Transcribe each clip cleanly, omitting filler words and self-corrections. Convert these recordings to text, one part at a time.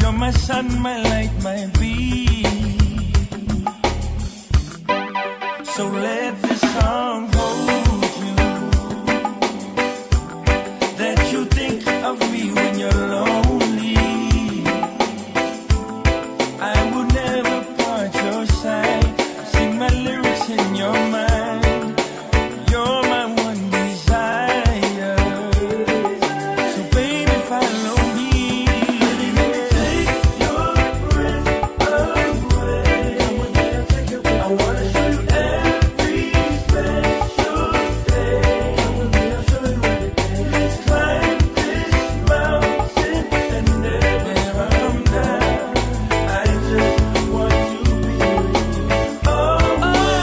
You're my sun, my light, my beam. So let this song hold you, that you think of me when you're lonely. I would never part your side. Sing my lyrics in your mind. You're my one desire. So baby, follow me. Take your breath away. I wanna show you every special day. Let's climb this mountain and never come down. I just want to be with you always.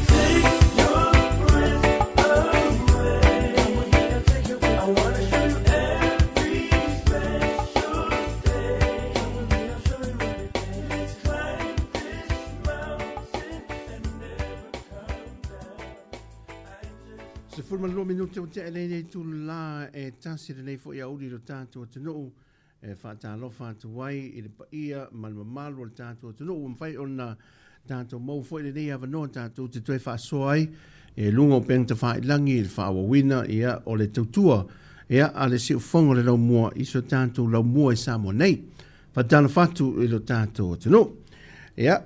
Take your breath away. I wanna show you every special day. Let's climb this mountain and never come down. Se fulma lo minuto o te nei tu la e tasi nei fo ia uri lo tanto tunu e fa ta lo fa tu wai i pa ia mal mal lo tanto tunu un fai on tanto mo fo nei ava no tanto te tu fa soi e lungo pen te fa langi fa wa wina ia o le Tautua ia ale si fongo le lo mo i so tanto lo mo e Sāmoa nei fa ta fa tu i lo tanto tunu ia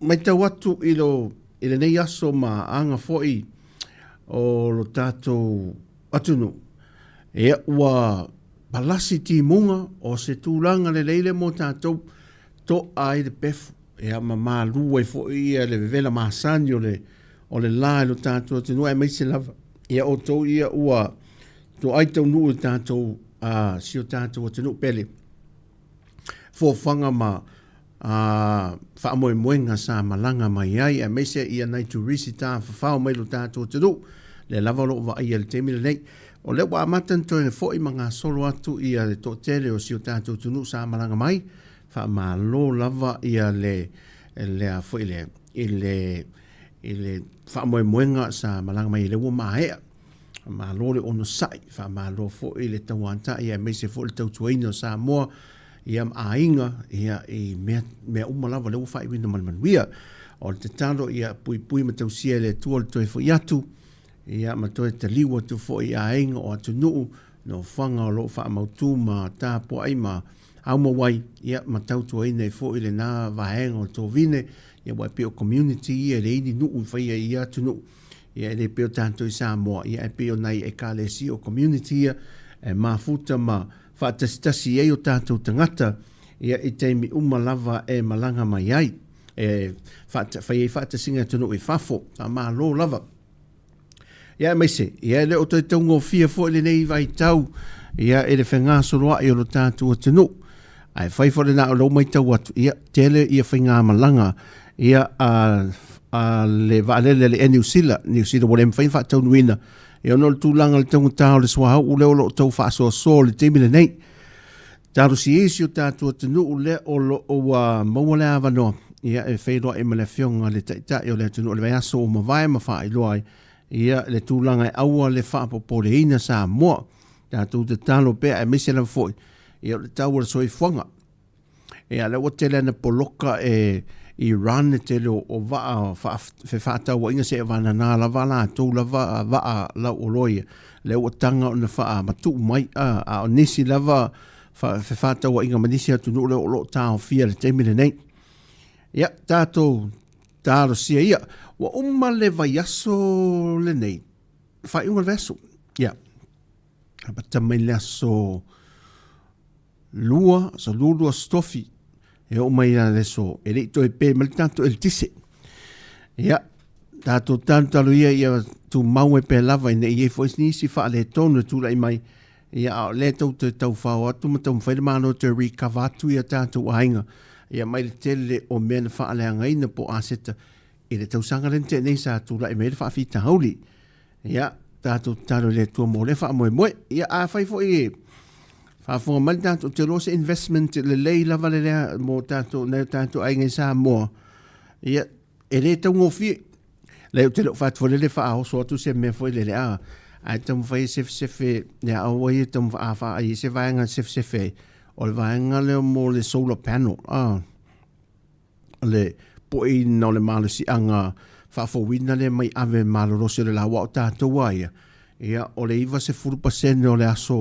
mai ta watu i lo ile nei aso ma anga foi o lo tātou atunu. E ua palasi ti munga o se tūlanga le leile mo tātou to ai de pefu. E a mama lua i fo ia le vevela maasani o le lai lo tātou atunu e meise lava. E o tau ia ua to ai tau nuu tātou si o tātou atunu pele. Fōwhanga ma whaamoe moenga sa malanga mai ai e meise ia nei tu risi tā whawhao mai lo tātou atunu. Le lava lo va ia le temile nei o le wa matan to ne fo i manga solo atu ia le to tele o si o tātou tunu sa malanga mai fa ma lo lava ia le fo ile fa moenga sa malanga mai le wa mahea ma lo le ono sai fa ma lo fo ile tawanta ia me se fo le tautuaina o Sāmoa ia ainga ia i me uma lava le wa fa i wina malmanuia o te talo ia pui matausia le tua le toi fo iatu ia matoe te liwa tu fo i ainga o atu nuu no whanga o lo wha mautu ma tā po ai ma au mawai ia matautu ai nei fo i le nā vahenga o tō vine ia wai peo community ia le ini nuu whaia i atu nuu ia le peo tātou i Sāmoa ia e peo nei e ka le si o community ia e mafuta ma whaatastasi e o tātou tangata ia i teimi lava e malanga mai ai e whaatasinga atu nuu i whafo a ma lo lava. Ia mai se, ia le o toi taungo fia fo le nei vai tau, ia ele whenga soroa i o lo tātou atunu. Ai whai fo le na o lo mai tau atu, ia tele ia whenga malanga, ia le vaalele le New Zealand wale mwhain wha tau nuina, ia ono le tūlanga le taungo tau le swahau, ule o lo tau wha so le temile nei. Tāru si esi o tātou atunu ule o lo o mawale awanoa, ia e whairoa e male whionga le taita i o le atunu o le vai aso o mawai ma wha i loai, ia le tūlanga e aua le whaapoporeina Sāmoa. Tātou te talo pēr e mese la foi. Ia le tau le soi whanga. Ia le o tele na poloka e Iran e tele o waa whātau wa inga se e wana nā la wala tau la waa la o loia. Le o tanga o na wha matu mai a o nisi lava whātau wa inga manisi atu nu le o lo tāo fia le temile nei. Ia tātou tāro sia ia. Wa umma le vai aso le nei. Whai unga le veso. Ia. Bata mai le aso lua stofi. E o mai le so. E rei to e pe mal tanto el tise. Ia. Tato tanto alo ia tu mau e pe lava i nei e fois nisi wha le tonu tu lai mai. Ia le tau te tau whao atu ma tau mwhaida mano te rikavatu ia tato ainga. Ia mai le tele o mena wha le angaina po aseta. I le tausanga lente nei sa tūra e mele whaafita hauli. Ia, tātou taro le tua mo le wha moe. Ia, a whai fo i whaafunga mali tātou te rosa investment le lei lava le lea mo tātou aingai Sāmoa. Ia, e le tau ngofi. Leo te lo whaatu le whaahoso atu se me fo i le lea. Ai tamu whai sefe, nea awa i tamu whaafa ai se vaenga sefe o le vaenga le mo le solar panel le po i no le malo si anga whawhawina le mai ave malo rose le lawa o tātua ia o le iwa se 4% o le aso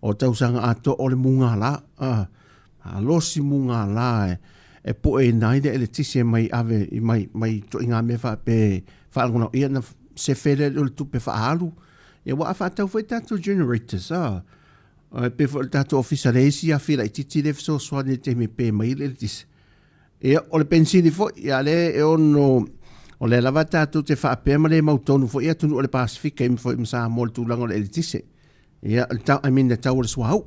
o tausanga ato o le munga la a losi munga la e po e naide e le tisi mai ave mai to inga me whaangona ia na se fere le tupe whaalu ia wa a whaatau whai tātou generators pe fo tātou officeresi a whira i titi le so swane te me pe mai le tisi ia o le pensini fo ia le e ono o le lava tātou te whaapema le mautonu fo ia tunu o le Pasifika im fo im Sāmoa le tūlanga o le elitise ia le tau le swahau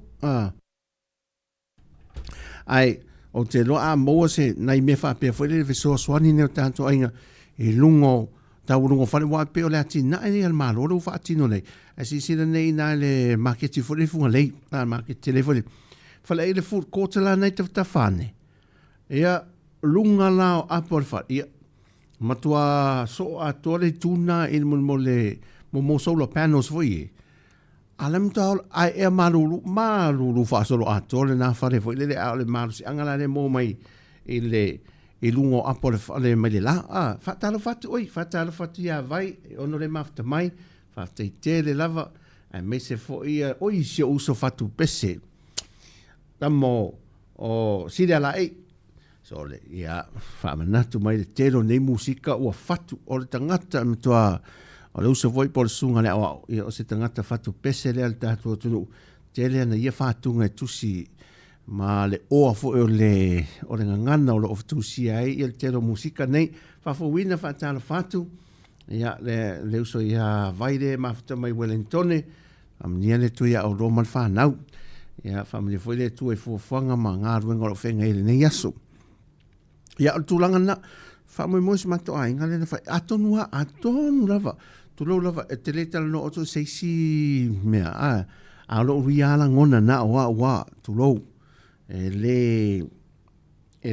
ai o te loa moa se nai me whaapea fo le so swani neo tātou ainga e lungo tau lungo whare wa pe o le ati na e al malo lo whaatino nei a si sira nei na le marketi fo le funga lei marketi le fo le whale le food court la nei te whane ia lunga lao apor fa ia matua so a tore tuna il mo le mo solar panels foi alam tau ai e marulu fa solo a tore na fare foi le ale maru si angala le mo mai il lungo apor fa le mai la fatalo fatu ia vai ono le mafta mai fa te le lava ai me se foi oi se uso fatu pese tamo o sida la so le ia whamanatu mai le tero nei musika ua fatu o le tangata mitoa o le usa voi po le sunga le au ia o se tangata fatu pese le al tātua tunu tele ana ia fatunga e tusi ma le oa fo o le ngangana o le oftusi ai ia le tero musika nei whafowina whatala fatu ia le uso ia vaire mafta mai Wellington amnia le tuia au roman whanau ia whamani foi le tu e fuafuanga ma ngā ruenga o whenga ele nei aso ia o tūlanga na whamui moisi mato ai ngale na whai atonu lava tulo lava e te leitala no oto seisi mea a lo riala ngona na wa tulo e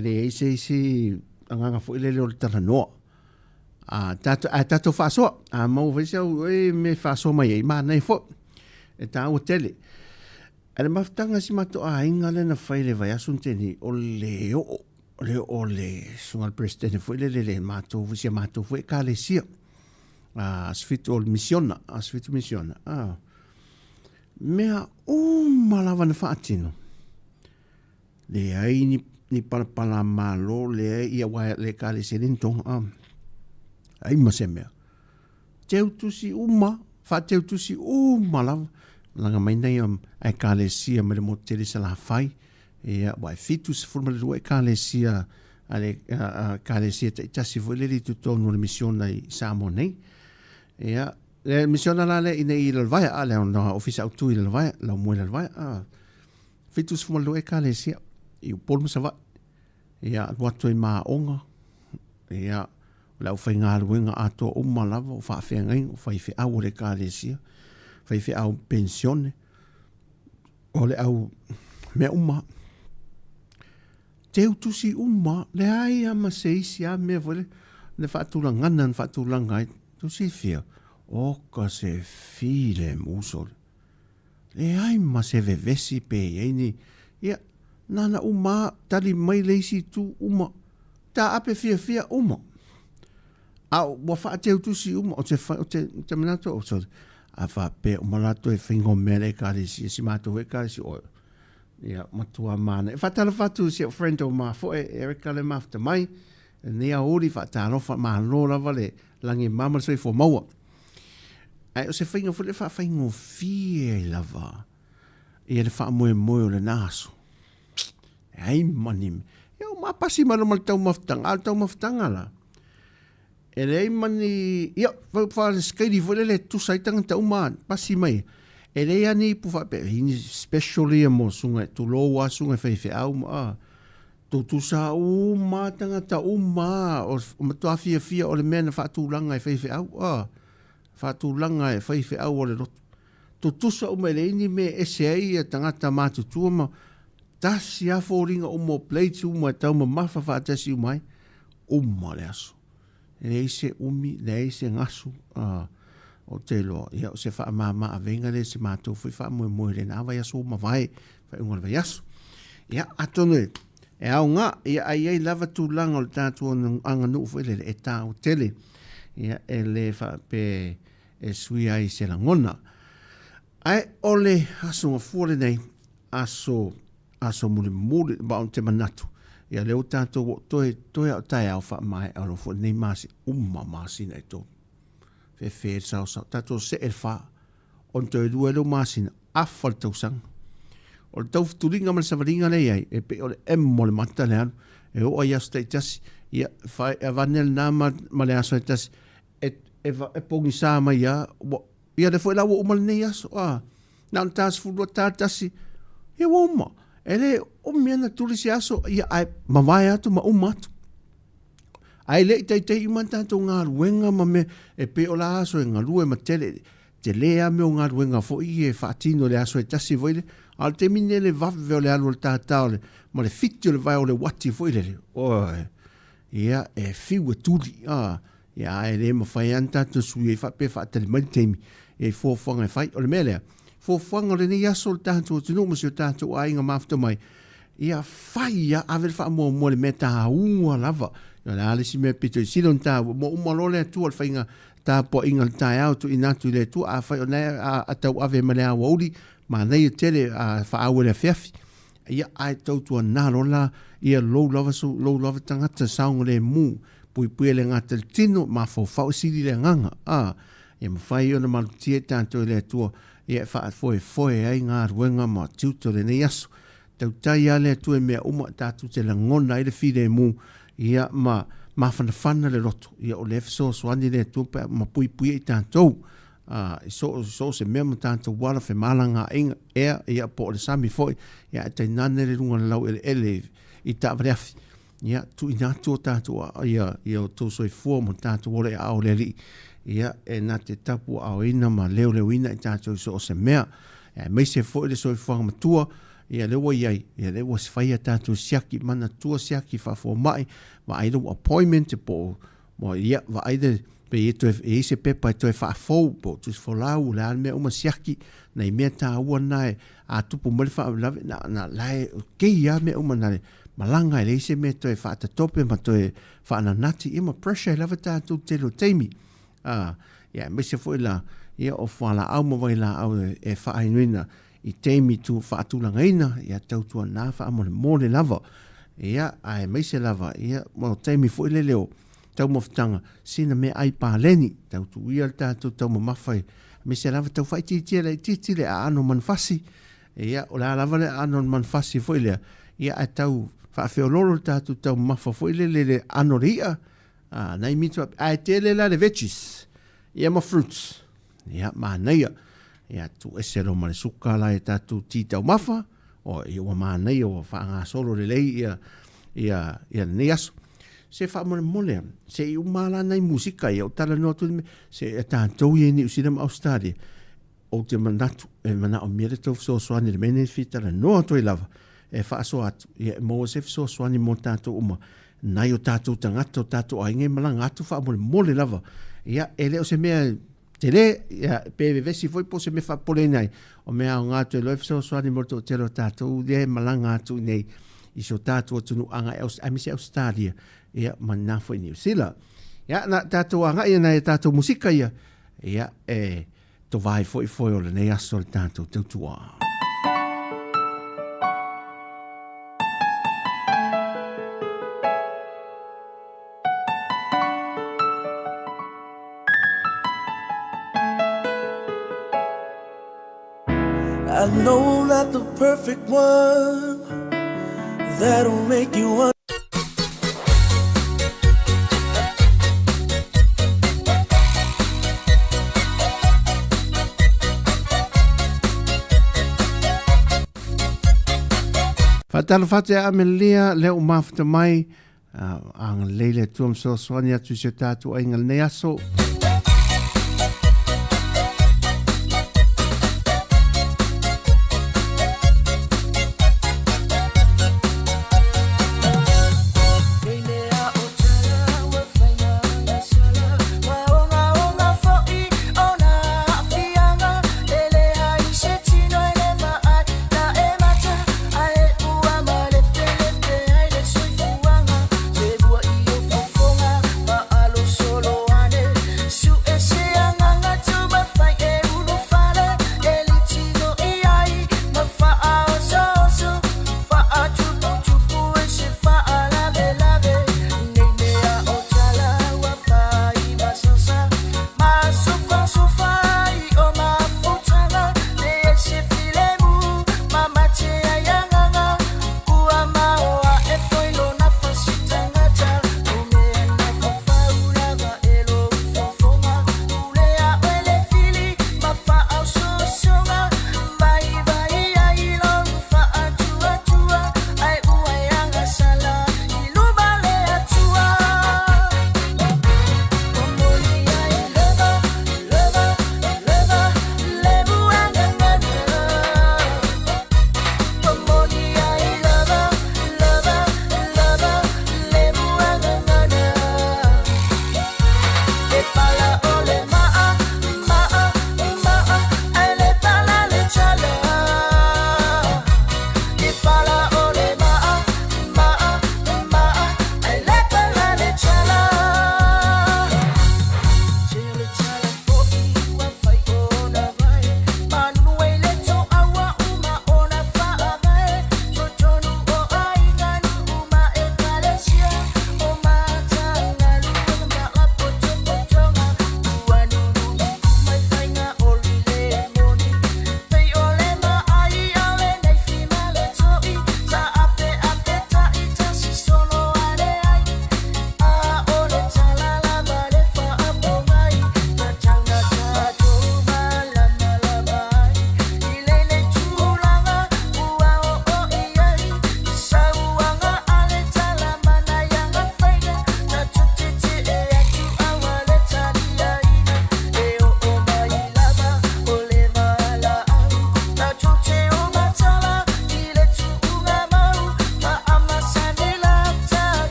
le seisi anganga fo ile le tala no tato faso a mau vese me faso mai ma nei fo e ta o tele ale maftanga si mato ai ngale na whai le vai asunteni o le sungal presidente foi le mato visia mato foi kalesia asfito misiona mea malava na fatino le ai ni pala malo le ia wa le kalesia linton ai masemea teutusi lava langa mai nei ai kalesia me le moteli sala fai ia wa fitus forma le kalesia ale kalesia tasi voleli tutto no missione ai Sāmoa nei ia le missione la le in il vai ale no office auto il vai la mo il vai fitus forma le kalesia i polmo sa va ia watu i ma onga ia la ufainga luenga ato o malava o fa fengai o fai fe au le kalesia fai fe au pensione o le au me teu tusi le ai ama seisi a me vole le fatulanga tu si fia o ka se file musol le ai ma se vevesi pe ni ia nana tali mai leisi tu ta ape fia wa fa teu tusi o te manato o so a fa pe malato e fingo mele kalisi si mato e kalisi o ia matua mana e fatala fatu si friend o ma fo Erika le mafta mai ni a ori fatalo fa ma lo la vale langi mama so fo maua ai o se fingo fo le fa fingo fie lava e le fa mo le naso ai manim eu ma pasi malo mal tau maftanga la e le mani ia fa skedi fo le tu saitanga tau ma pasi mai e le ani pu fa pe ini especially mo sunga tu lo wa sunga fe au tu sa tanga ta o to afia o le mena fa tu langa fe au fa tu langa e fe au o le tu sa o me le ini me SI tanga ta ma tu ma tasi a foringa o mo plate uma ta ma mafa fa tasi mai le aso le se le se ngasu o te loa, ia o se wha mama a venga le se mātou fui wha mui le na vai aso ma vai, wha unga vai aso. Ia atonu e au ngā ia ai lava tūlanga o le tātua anga nuu fwele e tā o tele ia e le wha pe e sui ai se la ngona ai ole aso ngā fuare nei aso mule ba on te manatu ia leo tātua toi au tai au wha mai au lo fuare nei masi masi nei tō fe sao tātua se e wha on te rua leo masi na afal tausanga o le tau futuringa ma le savaringa nei ai, e pe o le mo le mata le anu, e o ai aso tei tasi, ia fai a vanel nā ma le aso e tasi, e pongi sā mai ia le fwoi lawa umale nei aso, nā tās furua tā tasi, ia wa uma, e le o miana tuli si aso, ia ai mawai atu ma atu. Ai le tei iman tātou ngā ruenga ma me, e pe o la aso e ngā rue ma te lea me o ngā ruenga fo i e whaatino le aso e tasi voile, al te mine le vawe o le anu o le tātau le, ma le fiti o le vai o le wati voile le, ia e fiu e tuli, ia e le ma whai an tātou sui e whape whaatale mai teimi, e fōwhanga e whai o le melea, fōwhanga o le ni aso le tātou tino masi o tātou a inga mafta mai, ia whai ia awe le wha mo le meta haunga lava, ia le alesi me pito i silon tā, mo umalole atu al whainga, tā po inga le tai au tu inatu le tu a whai o nei a tau ave ma le a wauri ma nei tele a whaawe le whiawhi ia ai tautua nā rola ia lou lava tangata saunga le mū pui le ngata le tino ma whau siri le nganga ia ma whai o na malutie tātou le atua ia wha foe ai ngā ruenga ma tiuto le nei aso tautai a le atua mea uma tātou te la ngona i le whire mū ia ma whanawhana le roto ia o le so swani le tupe ma pui i tātou so se mea ma tātou wala whe malanga inga ia po le sami foi ia te nane le runga lau ele i tā vreafi ia tu i nātua tātou ia o tō soi fua ma tātou ole au le li ia e nā te tapu au ina ma leo ina i tātou so se mea mai se foi le soi fuanga matua ia lewa iai, ia lewa sifai tātou siaki, mana tua siaki whafo mai, wa aida appointment po, mo ia, wa aida pe e se pepa e toi whafou, po tu folau, le ane mea uma siaki, nei mea tā ua nai, a tupu mali whaalawe, na lai, kei a mea uma nai, malanga e se mea toi whaatatope, ma toi whaananati, ima pressure lava tātou telo teimi, ia, me se foi la, ia o whala au mawai la au e whaainuina, i teimi tu whaatulanga ina, ia tautua nā whaamole lava. Ia, ai meise lava, ia, mo teimi fo ile leo, tau mawhitanga, sina me ai pāleni, tautu ia tātou tau mawhai, meise lava tau whai titile a ano manfasi, ia, o la lava le ano manfasi fo ile, ia ai tau whaafeololo tātou tau mawha fo ile le ano ria, nei mitu, ai tele la le veggies, ia ma fruits, ia, ma neia, ia tu esero ma le suka la e tatu titau mafa o i ua mānei o whaanga solo le lei ia nei aso se wha mole se i umala nei musika ia o tala no tu se e tātou i ni usina ma Australia o te manatu e mana o mire tau so soani le mene fitara no atu i lava e wha so atu ia mo se so soani mo tātou uma nai o tātou tangata o tātou ainge malanga atu wha mole lava ia e leo se mea Tele, ia, pe vesi foi po se me fa pole nei. O mea o ngātu e loe fiso soani morto o telo tātou, de malanga atu nei, i so tātou atunu anga amisi Australia, ia, manā foi New Zealand. Ia, na tātou anga ia nei tātou musika ia, to vai foi o le nei aso le tātou tautua. I know not the perfect one that'll make you want. Fatalo fate a melia leo mafta mai ang leile tuam so swani atu se tatu aingal neaso.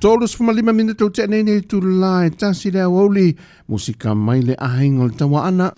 Todos for 5 minuto te nei tu lai tasi le woli musika mai le ahingol tawa ana.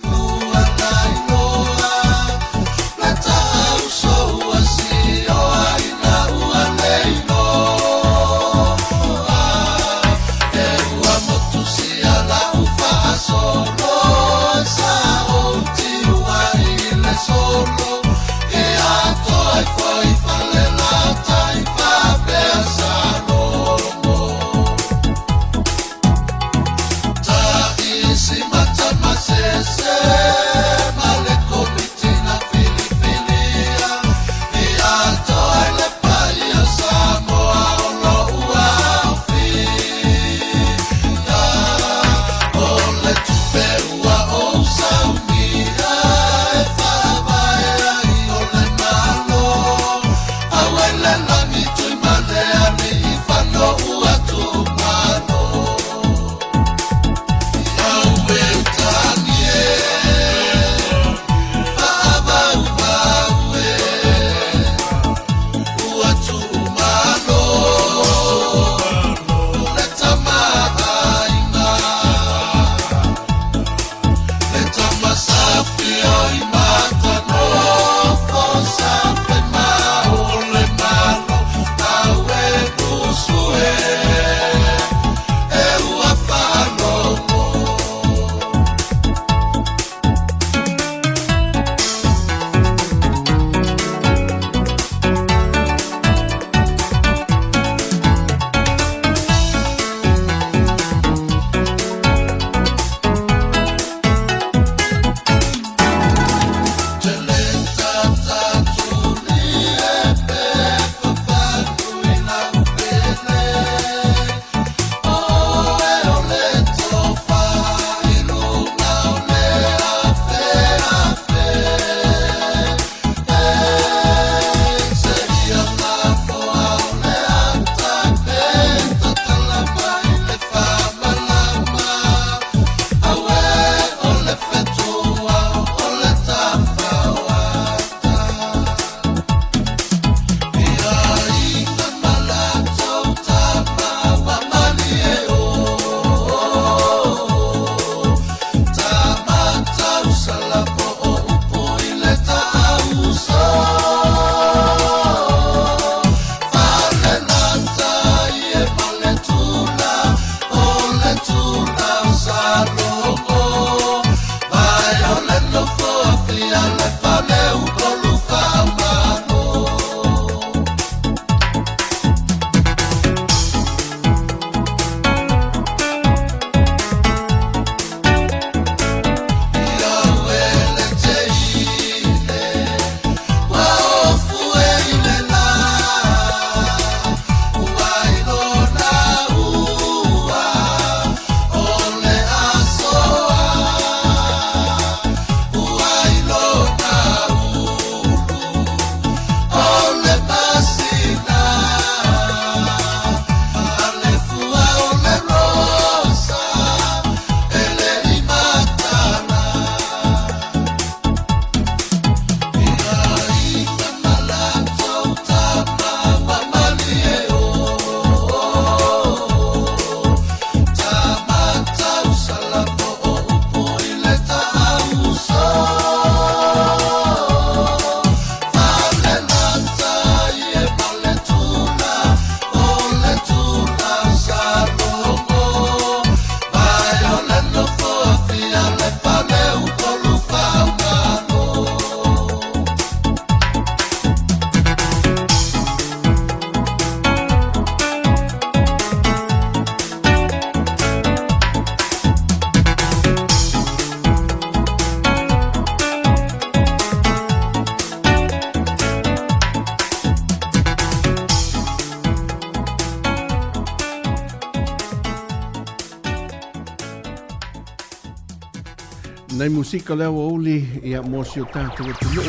Nei musika leo oli ia mosio tātou e tunu.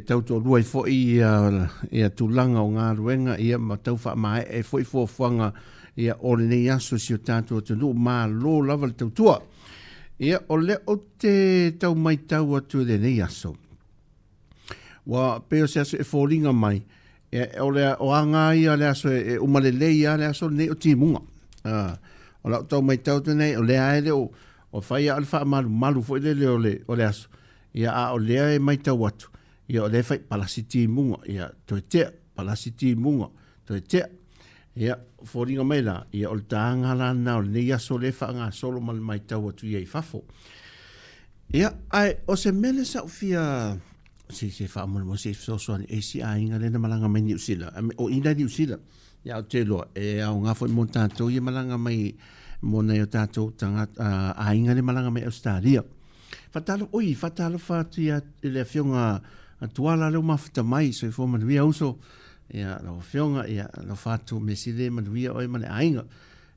Tautua luai foi ia tūlanga o ngā ruenga ia ma tauwha mai e foi fuanga ia ole nei aso sio tātou e tunu mā lo lava le tautua. Ia ole o te tau mai tau atu le nei aso. Wa peo se aso e fōringa mai o le o anga ia le aso e umalele ia le aso nei o timunga. O la tau mai tau tene o le aere o fai al fa malu fo le o le aso. Ia a o le e mai tau atu. Ia o le fai palasi timunga ia to te palasi timunga to te. Ia foringa mai la ia o tanga la na o nei aso le fa nga solo mal mai tau atu ia I fafo. Ia ai o se mele sa fia se fa mo se so ni ACI inga le na malanga mai New Zealand o ina New Zealand ya o te lo e au nga fo mo tato ia malanga mai mo na yo tato tanga a inga le malanga mai Australia fatalo fatu ia le fionga tuala le mafta mai so fo man via uso ia lo fionga ia lo fatu mesile man via o man ainga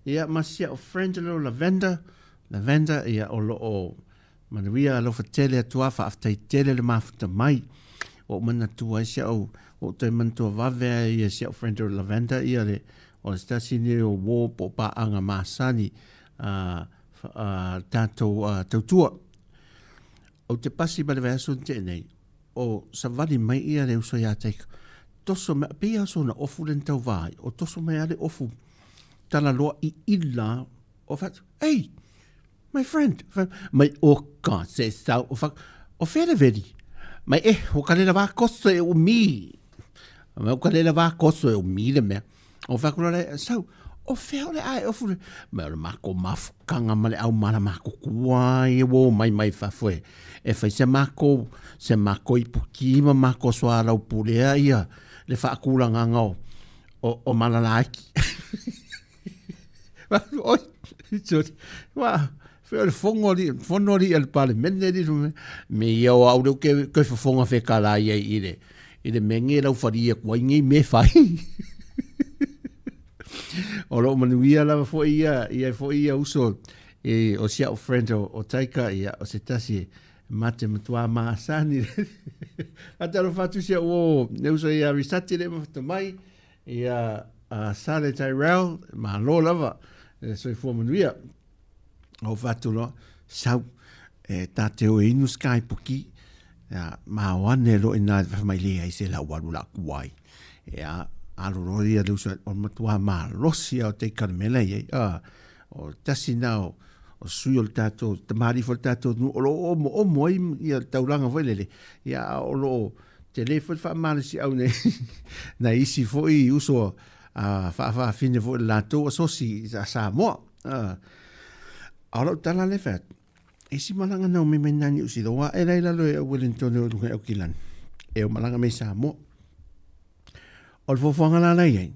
ia masia o friend lo lavender ia o lo manuia lo fatele tua fa aftai tele le mafta mai o mana tua sia o te manto vave ia sia friend of lavender ia le o stasi ni o wo po pa anga masani tautua o te pasi ba le vaso te nei o savali mai ia le uso ia take toso me pia so na ofu len tau vai o toso mai ale ofu tala loa I illa o fat hey my friend, my oka se sa o fere veri. My o kalela va koso e o mi. My o kalela va koso e o mi le me. O fa kula so o fere ai o fu me o mako maf kanga male au mala mako kuai wo mai fa foi. E fa se mako I puki ma mako so ala o pulea ia le fa kula nganga o malalaki. Oi. Wow. Fe fonori al parlamento di me io auto che fonga fe kala ia ile menge la faria kwa ngi me fai o lo manuia la fo ia uso e o sia o friend o taika ia o se tasi mate matua masani ataro fatu sia o ne uso ia risati le mai ia sale Tyrell ma lo lava so fo manuia o fatulo sau tate o inu sky puki ma wane lo ina mai le ai se la walu la kuai ya alo ria lu o matua ma rosia o te karmela ye o tasina o sui o tato tamari fo tato o moi ia taulanga foi lele ya o lo telefon fa mal si au ne na isi foi uso fa fine fo la to so si Sāmoa Alo tala le fat. Isi malanga na me menani usi do wa era ila lo Wellington o lunga o kilan. E o malanga me Sāmoa. O fofanga la nei.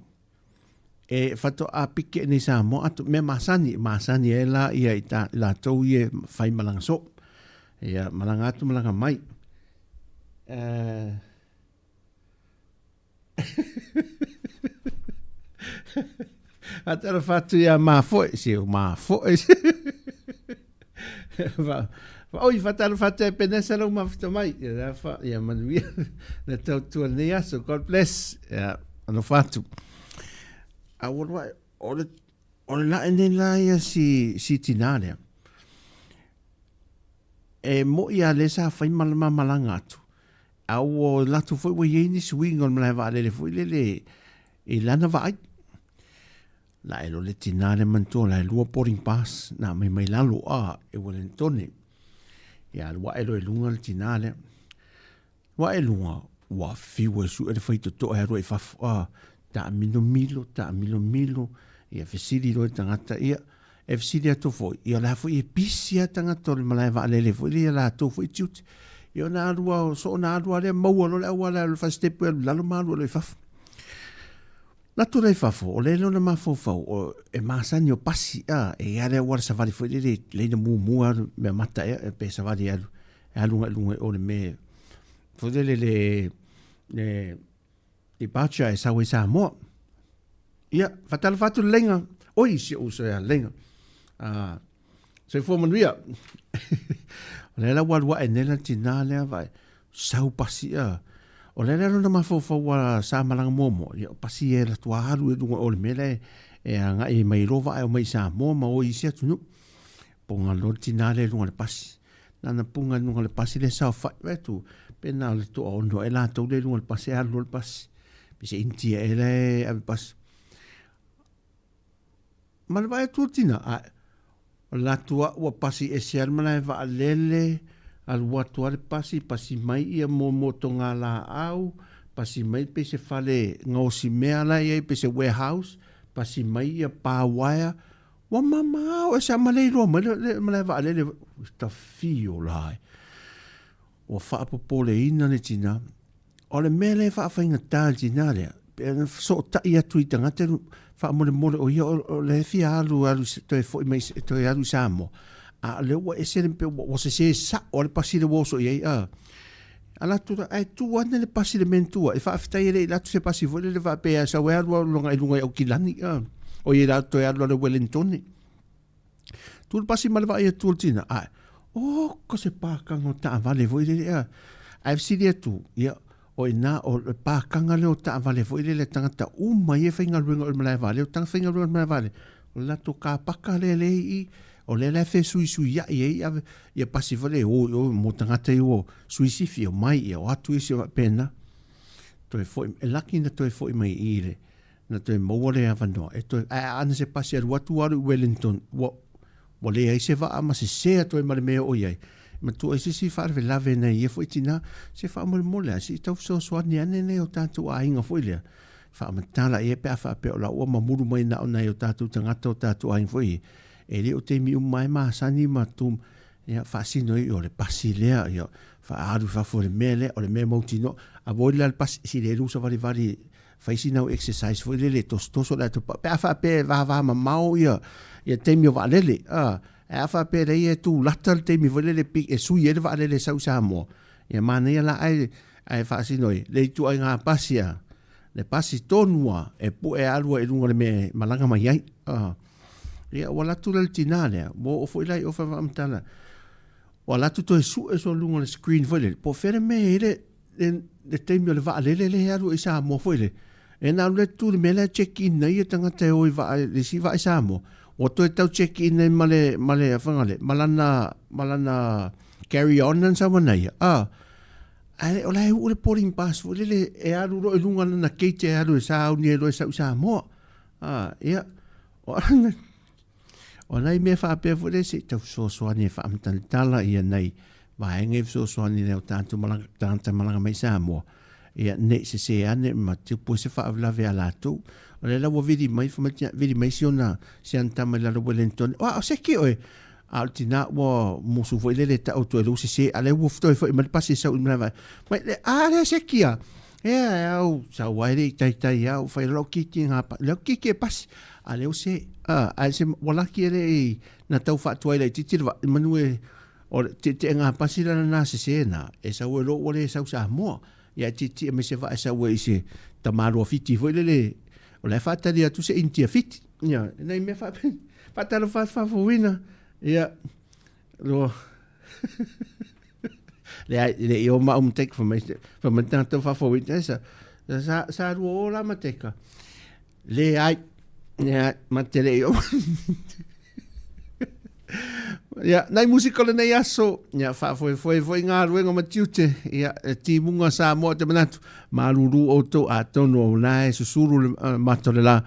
E fato a pike ni Sāmoa atu me masani ela ia ita la to ie fai malanga so. Ia malanga atu malanga mai. Atara fatu ia mafoi si o mafoi. Oi fatalo fate penesa lo mafta mai. Ia fa ia manuia na Tautua nei so God bless. Ia no fatu. A wala o la ene la ia si tinale. E mo ia le sa fai malanga atu. A o la tu foi we ni swing on la va le foi le e lana vai. La elo le tinale manto la lua boarding pass na mai la lua e Wellington. Ya lua elo e lunga le tinale. Wa e lunga wa fiwe su e fai to e roi fa ta milo ia fesili ro tangata ia e fesili to foi ia la foi e pisia tangata le malai va le foi ia la to foi tut ia na lua so na lua le mau lo le wala le fa step la lo malu le fa la to le fa fo le lo na ma fo o e masani o pasi e ale wa sa vali foi le mu me mata e pe sa vali lunga o le me fo le pacha e sa we Sāmoa. Ia, fatal fatu lenga. Oi, si uso ya lenga. Se fo manuia. Lela wa enela tinale vai. Sau pasi o lela no ma fo wa sa malanga momo. Ia pasi e la tua haru e dunga o le mele e nga e mai rova e mai Sāmoa ma o isi atunu. Ponga lo tinale lunga le pasi. Nana punga lunga le pasi le sa fa vetu. Pena le to ono e la to le lunga le pasi alu le pasi. Pese intia ele a pas. Ma vai tutina a la tua o pasi e ser mana va lele al watu pasi mai ia mo tonga la au pasi mai pese fale ngosi mea la ia pese warehouse pasi mai ia pa wire wa mama o sa malei ro mana va lele sta fio lai o fa popole ina le tina o le mele fa fa inga tal tina le so ta ia tuitanga te fa mo o ia o le fia alu to foi mai to alu Sāmoa a le wa ese pe o se sa o le pasi le wo so ia ala tu ai tu ane le pasi le mentua e fa afta ile la tu se pasi vole le va pe sa wa lunga o kilani o ia to alu le Wellington tu le pasi mal va ia tu tina ai o ko se pa ka ngota vale voi ia ai si dia tu ia o ina o pa kanga le o ta vale foi le tangata mai e fainga ruinga o malai vale o tang fainga ruinga o malai vale o la to ka paka le i o le fe sui ya ia pasi vale o mo tangata o sui si fio mai e o atu isi pena to e foi e laki na to e foi mai ile na to e mo le avano e to ana se pasi al watu alu Wellington o le ai se va ama se to e male me o ia ma tu isi si far ve lave na ia foi tina se fa mo mo la si tau so ni ane o tatu a inga foi le fa ma tala e pe fa pe o la o ma muru mai na ona o tatu tangata o tatu a inga foi e le o te mi mai ma sani ma tu ia fa sino o le pasi le ia fa aru fa fo le mele o le me mo tino a voi le pasi si le rusa vari fa sino exercise foi le tostoso la to pe fa pe va ma mau ia te mi va le e fa pe re tu latal te mi vole le pi e sui e va le sau Sāmoa e mana ia la ai fa sinoi le tu ai nga pasia le pasi tonua e pu e alua e lunga le me malanga mai ai ia wala tu le tinale mo o foi lai o fa amtala wala tu to su e so lunga le screen vole po fere me le te mi le va le alu e Sāmoa foi le e na le tu le me le check in nei tanga te o va le si va Sāmoa o to e tau check in e male afangale malana carry on and someone nei ai o lai ule boarding pass o le e alu ro e lunga na keite e alu e sa ni lo e sa Sāmoa ia o nei me fa pe vo le se tau so ni fa amtan tala ia nei va nge so ni le tanto malanga mai Sāmoa ia ne se ane ma tu po se fa la ve ala tu o le la vidi mai fa vidi mai siona se anta mai la Wellington o se ki oi altina wo mo su foi le ta auto lu se ale wo fto foi mal pasi sa un mai le ale se ki au sa wai tai au fa lo ki tinga lo ki pas ale o se ale se wala ki le na tau fa tu ile titi manue o te nga pasi la na se na e sa wo lo le sa Sāmoa ia titi me se va sa wo ise tamaro fiti foi le o le fata dia tu se intia fit ia nei me fa fata lo fa fuina ia lo le io ma tek from tanto fa fuina sa ro la mateka le ai ia matele io ia nei musica le nei aso ia fa foi nga ruenga matiute ia ti munga Sāmoa te manatu maluru o to atono nai susuru matole la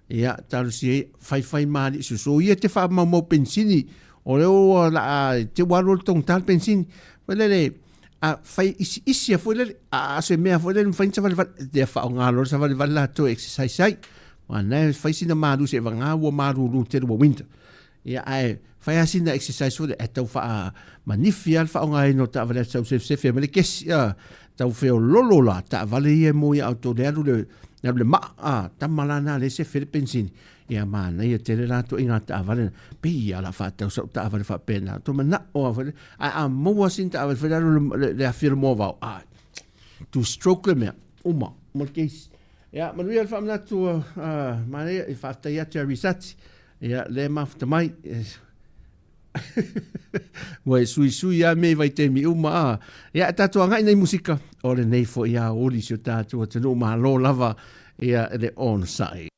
ia taru si fai mali susu ia te fa mo pensini o le o la te walo tong tal pensini le a fai isi foi le a se me foi le fai sa de fa nga lo sa la to exercise sai wana fai sina malu se vanga wo maluru te wo winter ia ai fai asina exercise for e tau fa manifi al fa nga no ta vale sa se fe mele kes tau fe lolo la ta vale e mo ia auto le ma ta malana le se Philippines ia mana ia te la to inga ta vale pe ala fa tau sa ta vale fa pena to mana o vale mo wasin ta vale fa le afirmo va to stroke le uma mo kes ia manu ia fa na to mana ia fa ta ia te research ia le mafta mai Wai sui ya me vai te mi uma ia tatu anga nei musika o le nei fo ia o li so tatu te no ma lo lava ia le on sai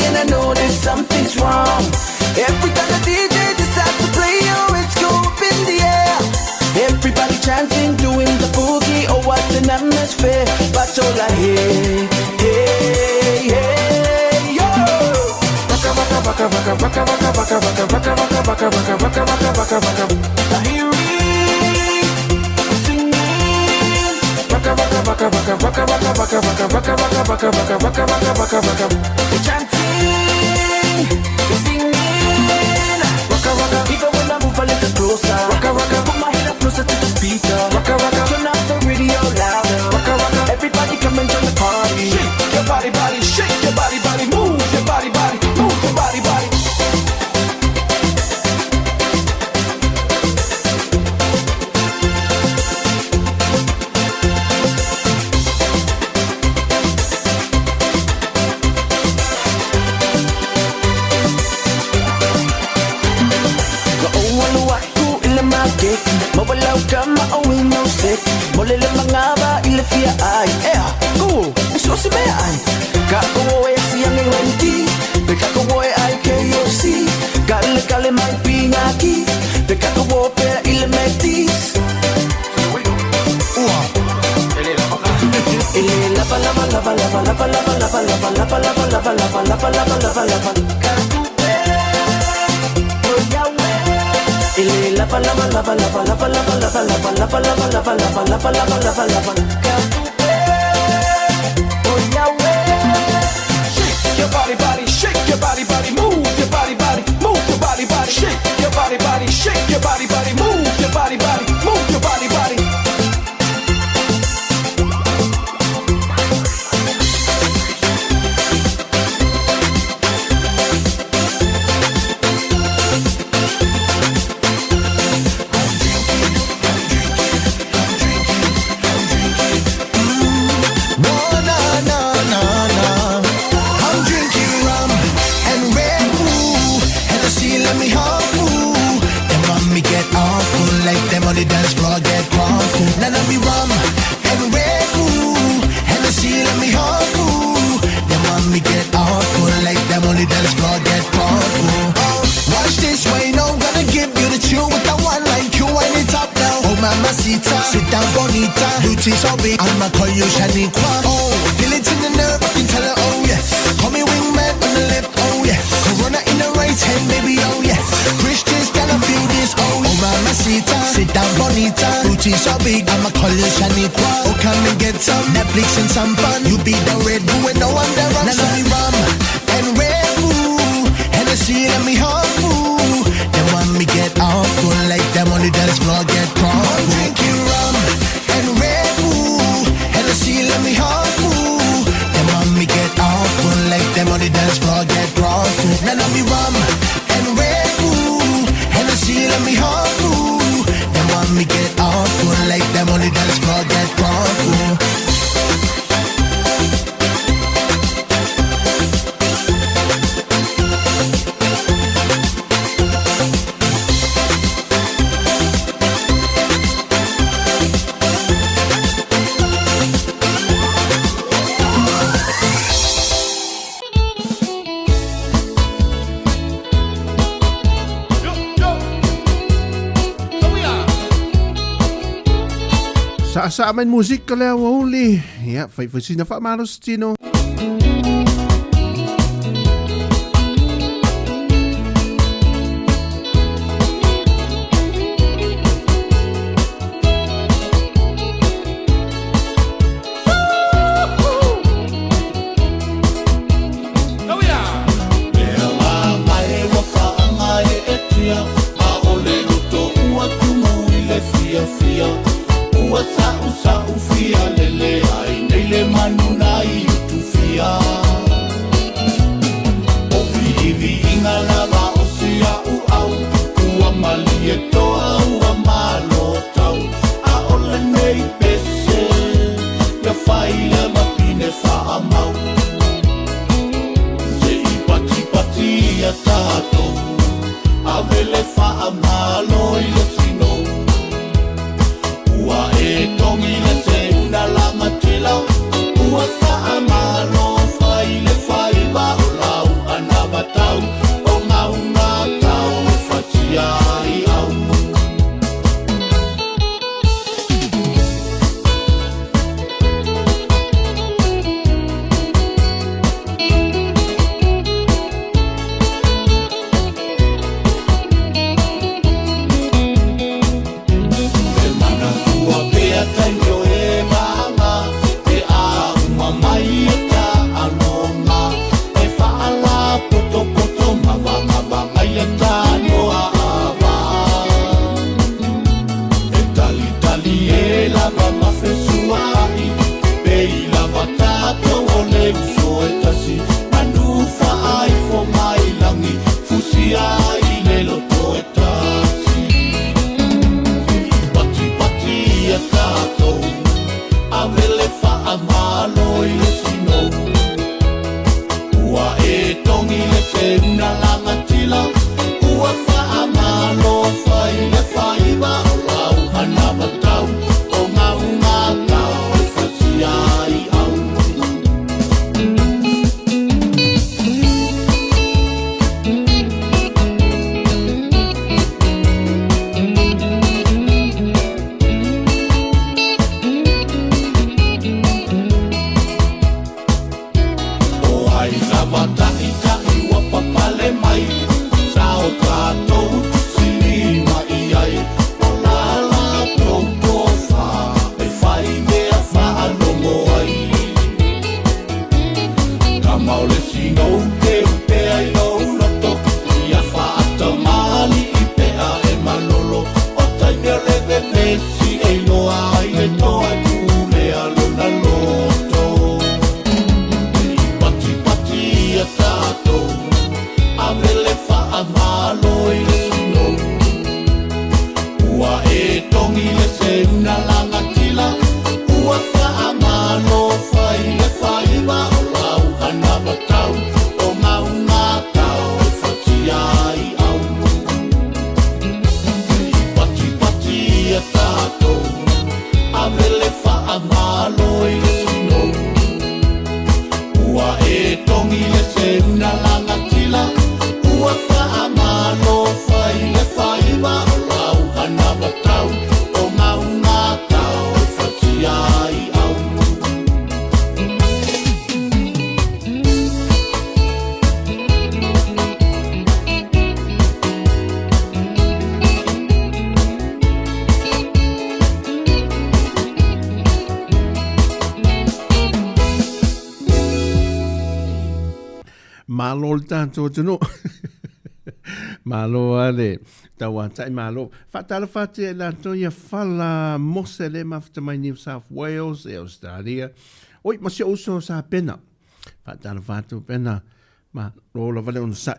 and I know there's something's wrong. Every time the DJ decides to play, oh, it's go up in the air. Everybody chanting, doing the boogie, oh, what an atmosphere. But all I hear, hey, hey, yo. Baka baka baka baka baka baka baka baka baka baka baka baka baka baka baka. I hear it singing. Baka baka baka baka baka baka baka baka baka baka baka baka baka baka baka baka. Chanting, singing. Waka waka. Even when I move a little closer. Waka waka. Put my head up closer to the speaker. Waka waka. Turn up the radio louder. Waka waka. Everybody come and join the party. Shake your body, body. Shake your body, body. Move your body, body. Move your body, body. Mawalaw ka, maawin mo sick. Mulila mga ba, ilafia ay susi ba ay kakuwoy siyang iwenti. Bekakuwoy ay KOC. Kale may pingaki. Bekakuwo pera ilametis. Lava lava lava lava lava lava lava lava lava lava lava lava lava lava lava lava. Lava lava lava lava lava lava lava lava lava lava lava lava lava lava lava. Oh Yahweh, shake your body, body, shake your body, body, move your body, body, move your body, body, shake your body, body, shake your body, body, move your body, body, move your body, body. The dance floor get crunk. Now let me rum and red ooh. Hennessy let me hug ooh. Then want me get awful like them on the dance floor get crunk. Oh, watch this way, no, I'm gonna give you the chew with the one line Q and it up now. Oh mamacita, sit down bonita. Duty so big, I'ma call you Shaniqua. Oh, feel it in the nerve, I can tell her oh yeah. Call me wingman on the left, oh yeah. Corona in the right hand, baby, oh yeah. Christians gotta feel this, oh yeah. Oh mamacita, sit down bonita. Booty so big, I'ma call you Shaniqua. Oh come and get some Netflix and some fun. You be the red boo and no one the rum. Now let me rum and red boo. Hennessy let me hug boo. Then want me get awful like them on the dance floor get crunk. I'm drinking rum and red boo. Hennessy let me hug boo. Then want me get awful like them on the dance floor get crunk. Now let me rum and red boo. Hennessy let me hug boo. Then want me get awful like them on the dance floor get crunk. Sa amin musik kala wali. Ya, fai sina fa maros tino. Tongi le se una la matela, ua ka amalo fai o le tātou tino. Malo ale, tawa tai malo. Fatala fate la toia fala mose le maftamai New South Wales e Australia. Oi, ma se uso sa pena. Fatala fatu pena. Ma lo vale on sa.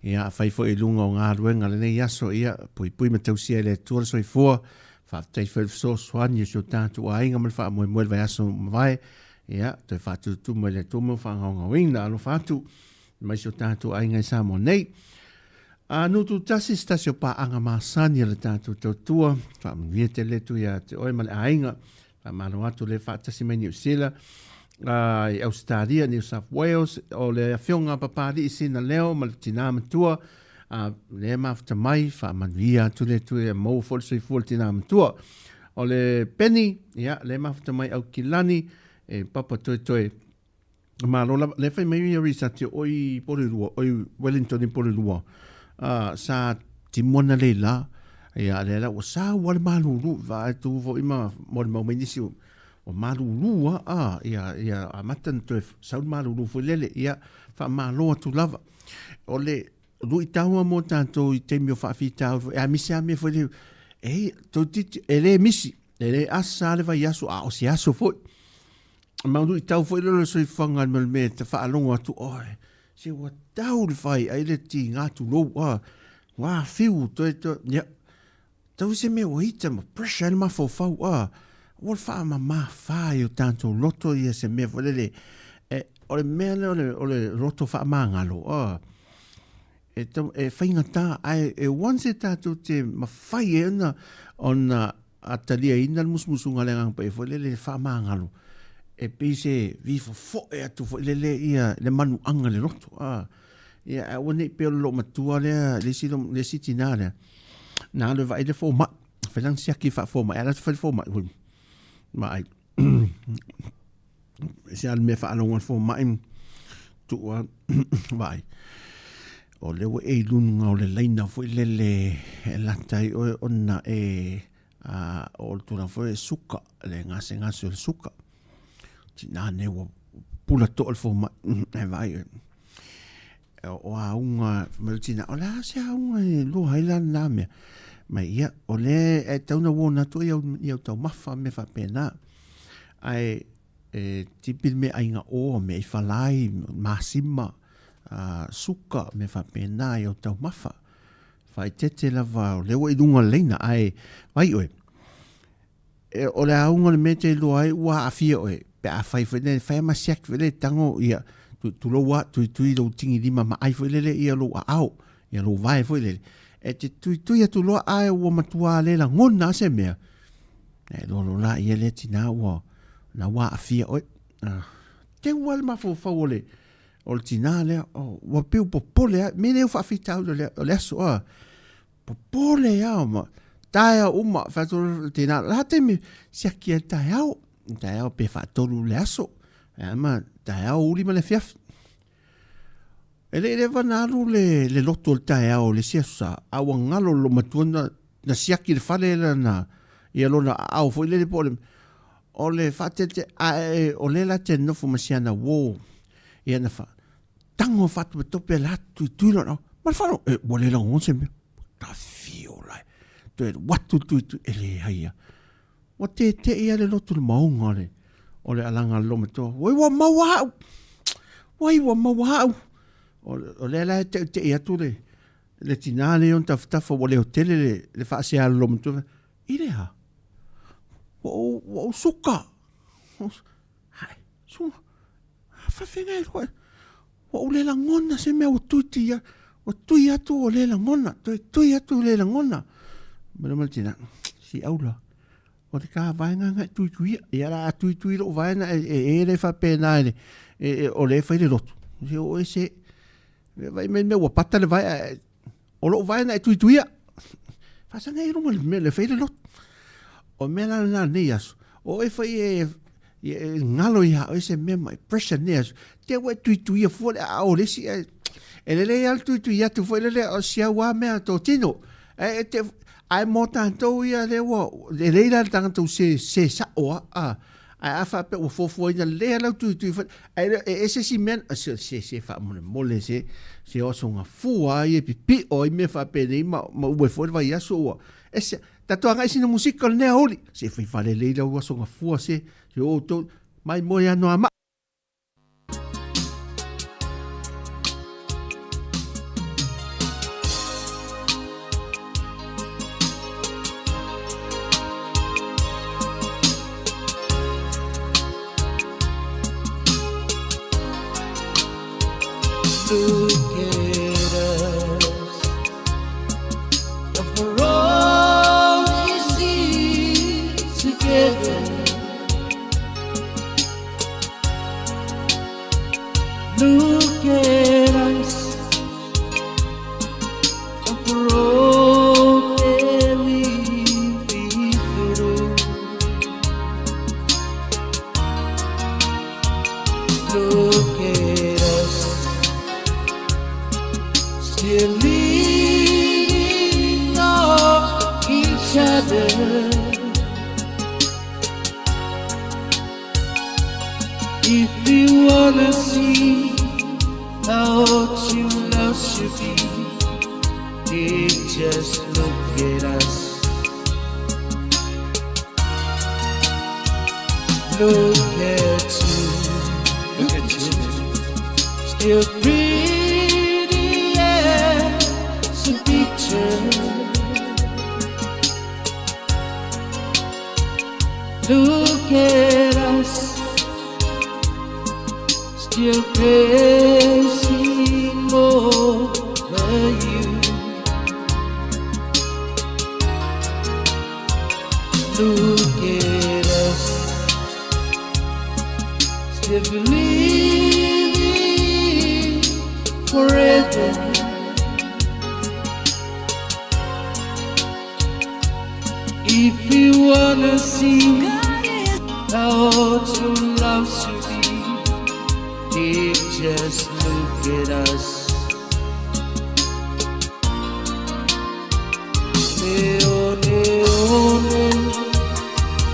Ia fai fo i lunga o ngā ruenga le nei aso ia pui ma tausia le tuara soi fua. Fatai fai so swan you so tātou ainga mal fa mo vai aso vai. Ia, te fatu tu mo le tumo fa ngā winga alo fatu. Mai so tātou ainga sa mo nei. Nutu tasi stasio pa anga masani le tātou Tautua. Fa mwia te letu ia te oi male ainga. Fa malo atu le fa tasi mai New Zealand. I Australia, New South Wales. O le whionga papari isi na leo male tina matua. Le mafta mai fa manuia atu letu ia mou folsoi fuol tina matua. O le Penny, ia le mafta mai au Kilani. E papa toi. Malo le fai mai ia risati oi Polilua, oi Wellington i Polilua. Sa timona leila ia lela o sa wale malulu va tu vo ima mo menisi o malulu ia amatan to sa malulu fo lele ia fa malo tu lava o le lui taua mo tanto i te mio fa fita e misi me fo le to tit ele misi ele asa le va yaso o si aso fo ma lui tau fo le so fanga me te fa longa tu oi se wa tau fai ai le ti ngā tu lo wa fiu to ya tau se me o ita ma pressure ma fo fa wa fa ma fa yo tanto loto ia se me volele o le mele o le roto fa ma ngalo e fai ngata ai once tatu te ma fai ona atalia ina musmusunga le ngang pa e volele fa ma ngalo e pise vivo fo e atu fo lele ia le manu anga le roto ia a wone pe lo matua le si tinale na le vai le fo ma felang sia ki fa fo ma era fo ma ai se al me fa longa fo ma tu vai o le we e lunga o le leina fo lele la tai ona o tu na fo suka le ngase le suka tina ne o pula to al forma e vai o a unga meltina o la se a unga lo hailan la me mai ia o le e tauna wona to ia tau mafa me fa pena ai tipil me ainga o me falai masima suka me fa pena ia tau mafa fai tete lava le o idunga leina ai vai oi o le a unga le mete lo ai wa afia oi pe a fai fene fai ma siak vele tango ia tu lo wa tu lo tingi lima ma ai foi lele ia lo au ia lo vai foi lele e tu ia tu lo ai o matua le la ngona se mea e lo la ia le tina wa na wa afia oi te wal ma fo ole o tina le o wa pe popole me le fa fita le so popole ya ma taia uma fa tina la te me siakia taia taia pe fa tolu le aso ma taia uli ma le fiaf ele vanalu le loto taia o le siasa awa ngalo lo matuna na siaki le fale na ia lona au foi le pole o le fatete o le la te no fu masiana wo ia na fa tango fatu tope la tu no ma fa no o le la onse me ta fio lai tu watu tu ele haia o te ia le loto le maunga le o le alanga lome to wai wa mawau o le la te ia tu le tinale on taftafa o le hotel le fa sia lome to ile ha o suka hai su fa fenga o le langona se me o tutia o tuia tu o le langona tuia tu le langona me maltina si aula o te ka vainga ngai tui ia la tui lo vaina e le fa pena o le fa le lotu se o ese vai me o pata le vai o lo vaina tui fa sa ngai ro me le fa le lotu o me la na nias o e fa ngalo ia o ese me mai pressure nias te wa tui fo o le si le al tui tu fo le o sia wa me to tino te ai mo tanto ia le wo le leila tanto se sa o ai afa pe o fofo ina le la tu fa ai ese si men se fa mole se o songa fua e pipi o me fa pe ni ma o fo vai aso ese tato ngai sina musical ne oli se fa le le o songa fua se o to mai mo ya no ama Look at us, for all we see together. Look at us, for all that we've been through. Look at us. Still leaning on each other. If you wanna see how true love should be, then just look at us. Look at you. Look at you. Still pretty as a picture. Look at us. Still crazy over you. Look at us. Still believing forever. If you wanna see how true love should be, just look at us. Leone,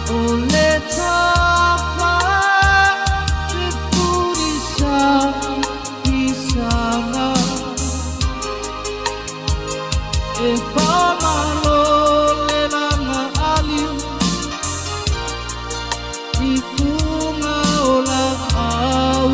ole tapa, te purisa, isana. E famalo le lana aliu, ipunga ola kau.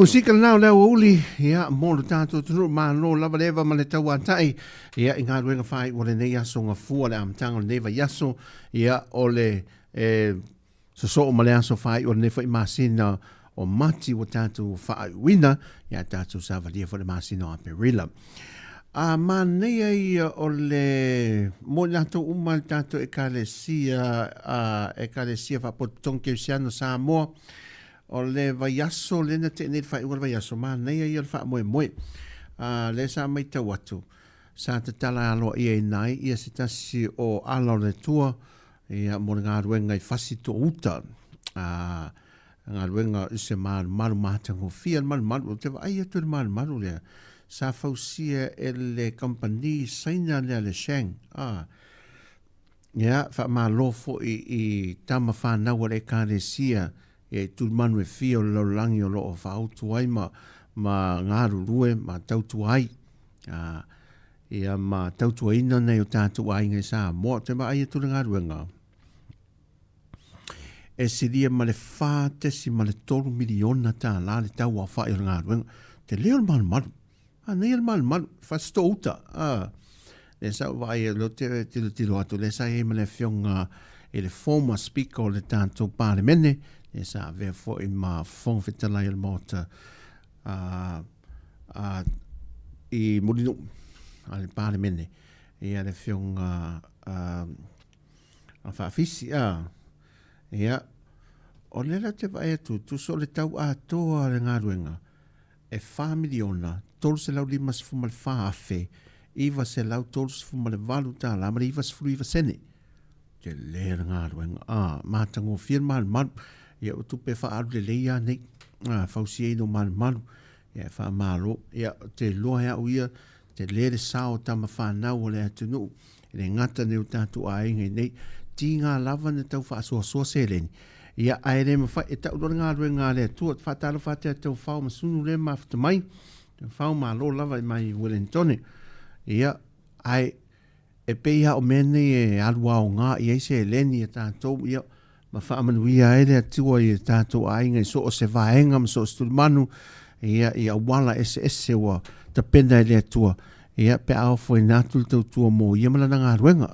Musika nao leo uli ia mo tato tunu malo lava leva ma le tauan tai ia inga ruenga fai wale ne yaso nga fua le amtanga le neva yaso ia ole so ma le aso fai wale ne fai masina o mati wa tato fai wina ia tato sa valia fai masina a perila a manea ia ole mo lato umal tato ekalesia fa potonke siano Sāmoa o le vaiaso lena te nei fai ua vaiaso ma nei ia fa moe moe le sa mai tau atu sa te tala alo ia nai ia se tasi o alo le tua ia mo ngā ruenga i fasi to uta ngā ruenga use maru matango fia maru te vai atu maru le sa fausia e le company saina le shang ia fa malofo i tama whanau le kāresia e tu manu e fio lo langi o lo o whautu ai ma ngaru rue ma tautu ai ia ma tautu ina nei o tātu ai ngai Sāmoa te ma ai e tu ngaru e ngā e siria ma le whātesi ma le 3 miliona tā la le tau a whai o ngaru e te leo le manu nei le manu whasto uta le sa vai e lo te tilo atu le sa e ma le fionga e le former speaker o le tātu parlemene e sa ve fo i ma fong fetala il mota i molino ale parlemene e ale fiong a fa fisi ia o le la te vai tu so le tau a toa le ngaruenga e fa miliona tol se lau limas fumal fa afe iva se lau tol se fumal valu ta la ma iva se fru iva sene te le ngaruenga matango firma mal ia o tupe wha le leia nei fausie no manu ia wha malo ia te loa hea uia te lere sao tama whanau o le atunu le ngata neu tātu a inge nei ti ngā lava ne tau wha soa seleni ia aere ma whai e tau lora ngā rue ngā lea tua whatalo whatea tau whao ma sunu le ma whita mai whao malo lava i mai Wellington ia ai e peia o mene e alua o ngā i eise e leni e tātou ia ma whaamanuia e rea tua i tātou ainga i so o se vaenga ma so o stulmanu ia wala ese wa ta penda e rea tua ia pe au foi natu tau tua mo ia malana ngā ruenga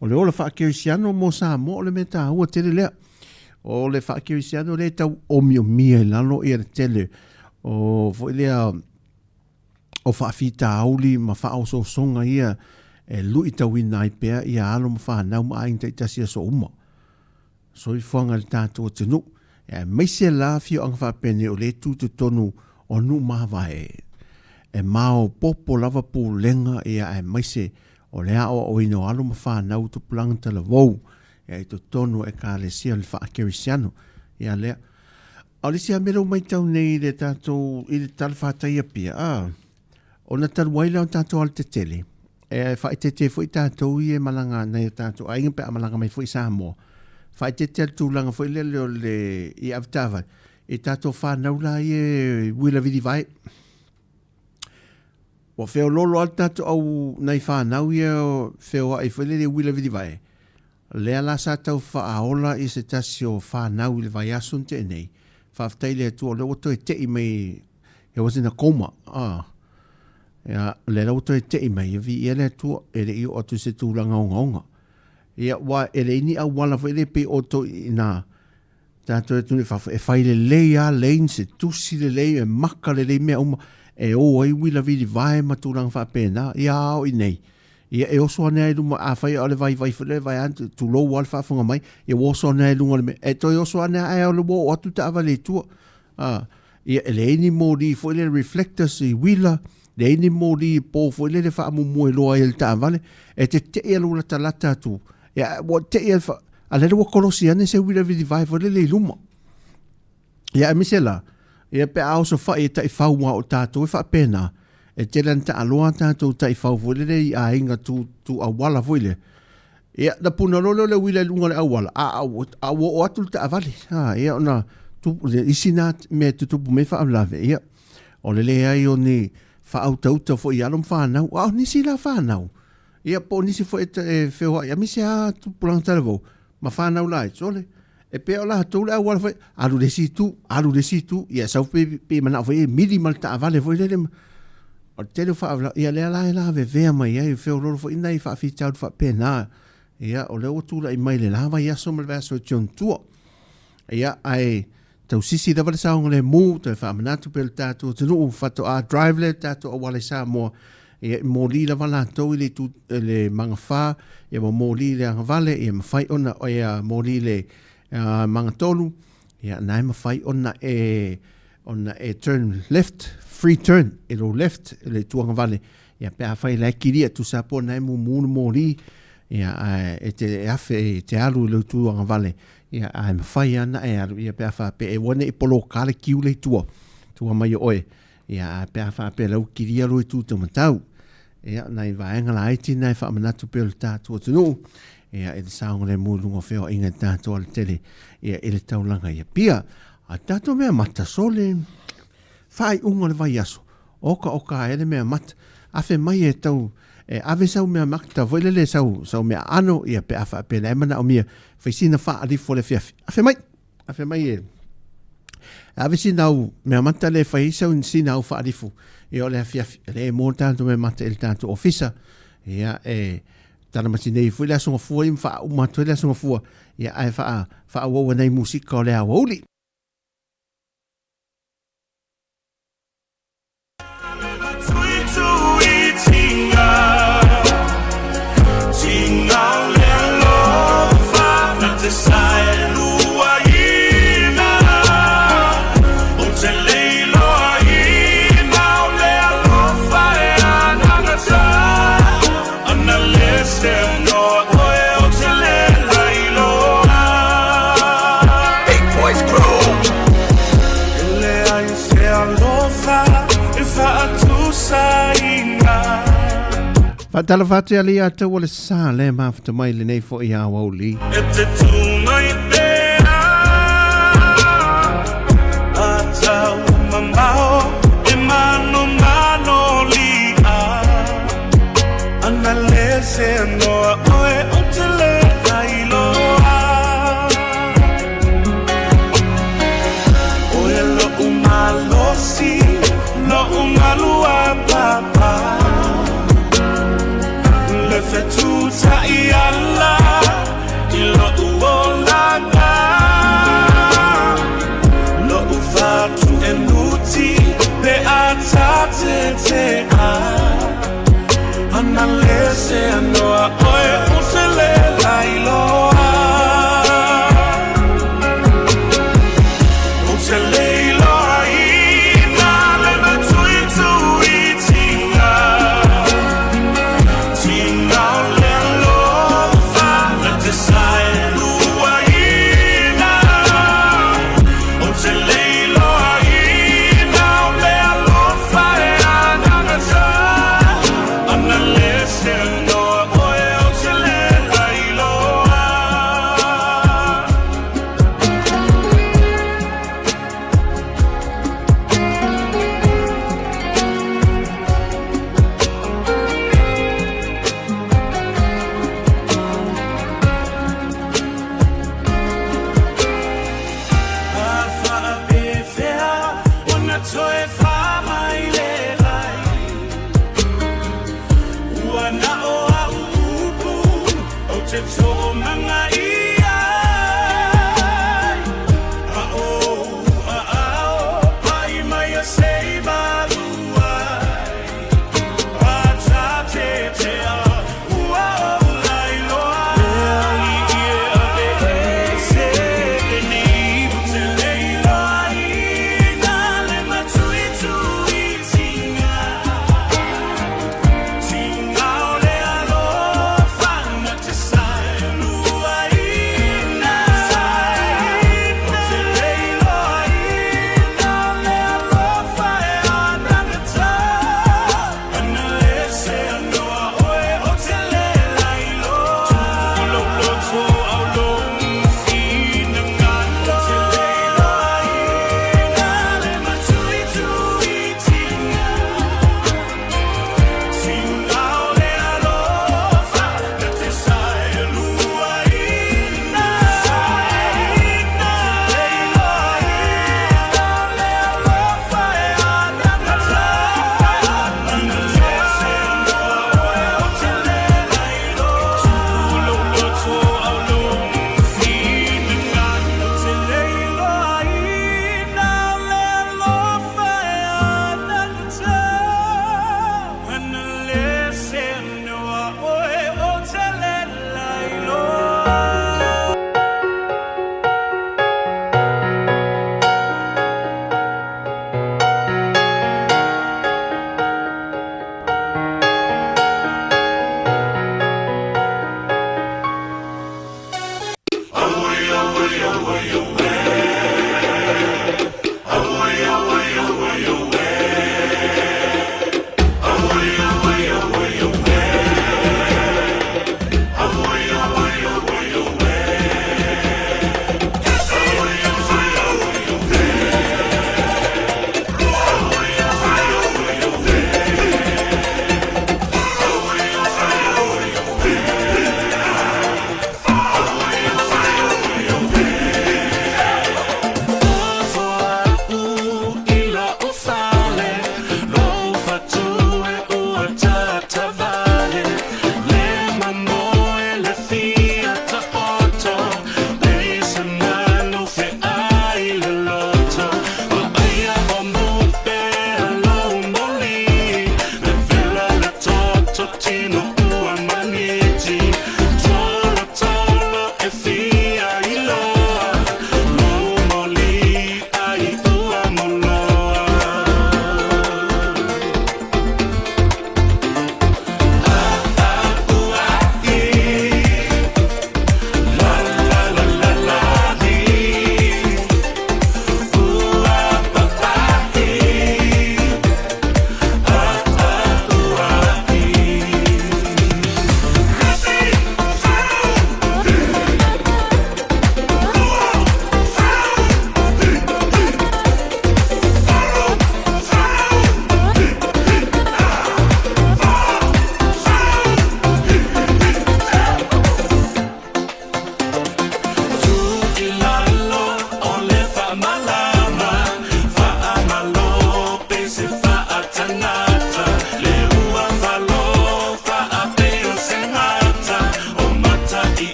o le ola whaakirisiano mo Sāmoa o le meta hua tere lea o le whaakirisiano le tau omi o mia i lalo i le tele o foi lea o whaafita auli ma whaau so songa ia e lui tau ina i pea ia alo ma whanau ma ainga i tasia so uma so i whanga le tātua tenu e meise la fio ang whapene o le tūtu tonu o nu mawae e mao popo lava pū lenga ia e meise o le ao o ino alo ma whanau tu plangata la vau e to tonu e ka le sia le whaakirisiano ia lea o le sia mero mai tau nei le tātou i le tal whātaia pia o na tal waila o tātou al te tele e whaitete fui tātou i e malanga nei tātou ainga pe a malanga mai fui Sāmoa fai te te tūlanga foi le i avtava e tato whanau la i e wila vidi vai o feo lolo al tato au nei whanau i o feo ai foi le wila vidi vai lea la sa tau whaaola i se tasi o whanau i le vai asun te nei whaftai le tu o le oto e te i mei it was in a coma le auto e te i mei vi i le tu e le i o tu se tūlanga o ngonga ia wa ele ni a wala fo ele pe auto ina tato e tuni fa e fai le leia lane se tusi le leia e maka le leia mea uma e o ai wila vidi vai maturang fa pena ia o inei ia e oso ane ai luma a fai ale vai fo le vai antu tu lo wal fa funga mai ia oso ane ai lunga me e to oso ane ai o le wo o tu ta avale tu ia ele ni modi fo le reflectors i wila le ni modi po fo le fa mu mo lo ai ta avale e te ia lula talata tu ia wo te ia ale lo kolosiane se wila vidi vai fo le luma ia misela ia pe au so fa ita i fa wa o tato fa pena e te lanta aloa tato ta i fa fo le a inga tu a wala fo le Ia, na puna lolo le wile lunga le awala. A o atu te avale. Ia, ona isina me tutupu me wha lave. Ia, o le lea i o ni wha au tauta fo i alom whanau. O nisi la whanau. Ia, po nisi fo e whewa. Ia, misi a tupulang talavo. Ma whanau lai, sole. E peo la tole awala fo. Alu le situ. Ia, sau pe mana fo e mili mal ta avale fo i lele. O tele wha ia lea la vea mai. Ia, i wheo lolo fo ina i wha fitau wha pena. Ia, o leo tula i mai le lava ia so mal vaso John Tua. Ia, ai tau sisi dawa le saonga le mu, tau whamanatu pe le tātua tunu, whato a drive le tātua o wale Sāmoa. Ia, mō li la wala tau i le manga whā, ia mō li le anga vale, ia mawhai ona, ia mō li le manga tolu, ia nai mawhai ona e turn left, free turn, e lo left, le tuanga vale. Ia, pēa whai le kiria tu sapo nai mō li, ia e te afe te alu le tuanga vale ia ai mawhai ana e alu ia pea wha pe e wane i polo kale kiu le tua mai oe ia pea wha pe lau kiria lo i tu tamatau ia nai vaenga la aiti nai wha manatu pe le tātua tunu ia e te saonga le mūlunga wheo inga tātua le tele ia e le taulanga ia pia a tātua mea mata sole whai unga le vai aso oka ele mea mata afe mai e tau ave sau mea makta voile le sau mea ano ia pe afa pe na mana o mia faisina fa ali fo le fiafi afe mai e ave sinau mea mata le faisa un sinau fa ali fu e o le fiafi le mo tanto me mata el tanto ofisa ia tana masinei fu le so fu im fa uma to le so fu ia ai fa wo nei musika o le awoli Fatala fate ali ata wale sa le mafta mai le nei fo ia wauli. Ete tu mai pea ata mamao e mano lia analese no oe otele kailoa oe lo umalosi lo umalua papa Fetuta iala ilo uolanga lo ufatu enuti pe atate te a analese anoa oe usele lailoa usele iloa ina le matuitu itinga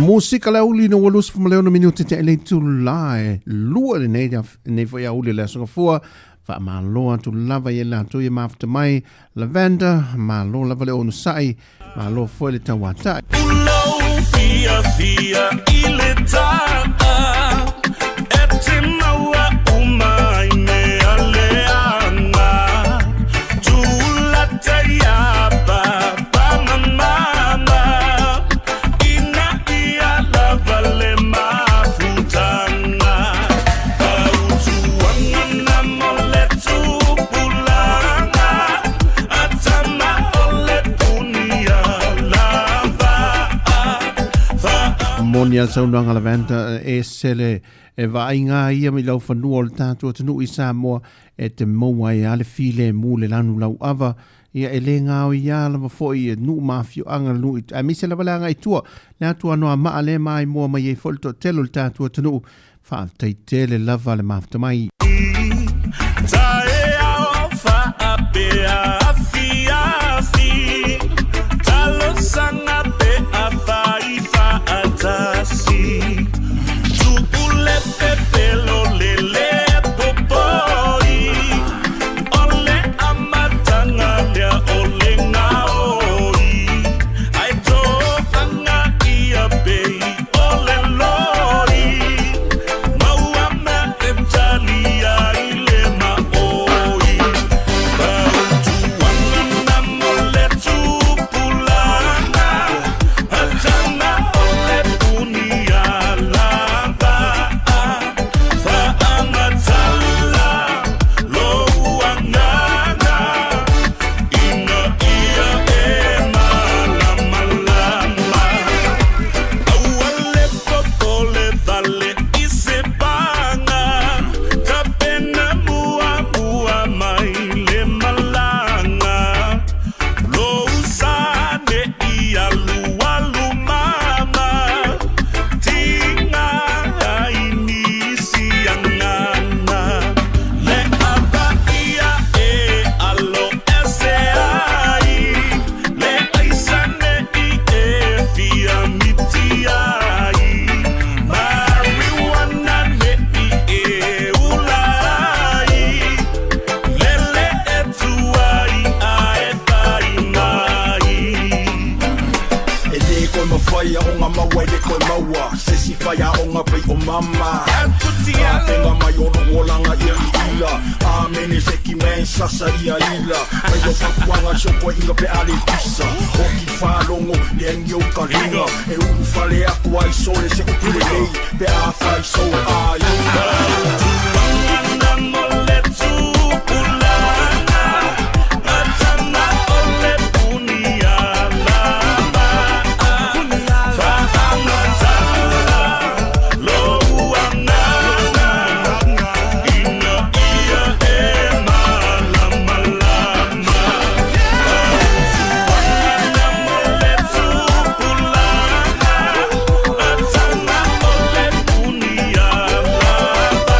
Musika la uli no walus from leono minuti te ele tu la lua le nei foi uli le so fo fa ma lo tu lava ye la tu ye mafta mai lavender ma lo lava le onu sai ma lo foi le tawata fia fia ile ta etimawa umai me aleana tu la ya ba mama ina ia lava le mafutana pautu wana mole tu pulanga atama ole punia lava Moni al saunanga lavender e sele e vainga ia mi lau fanua o le tātua tanu i Sāmoa e te maua e ale file mu le lanu lau ava ia e le ngāo ia lava foi e nu mafio anga nu a mi se lava langa i tua le atua noa maa le mai mua mai e folto telo le tātua tanu wha teite le lava le mafta mai tae ao fa apea afiafi talo sanga pe afai fa atasi tupule pepelo lele popoi ole amatanga lea ole ngaoi aito anga ia pei ole lori mauama e talia ile maoi pautu wana mole tupulana atana ole punia lava fa amatala loangana ina ia e malamalama auale popole vale isepanga kapena mua mai le malanga lo usane ia lualu mama tinga inisi angana le aba ia e alo SAI le aisane i e fia mitiai marijuana ne i e ulai lele etuai ae pai mai E le koe mawhaia o ngā maua e le koe maua Sesi whaia o ngā pei o mama Tenga mai o rolanga ia i ila Amene seki men sasa ia ila Mai o whakuanga soko inga pe ale pisa O ki whalongo le engi o ka ringa E uru whale aku ai sole se upule lei Pe a whai so ai wana mole tupulana atana ole punia lava fa amatala loangana ina ia e malamalama wana mole tupulana atana ole punia lava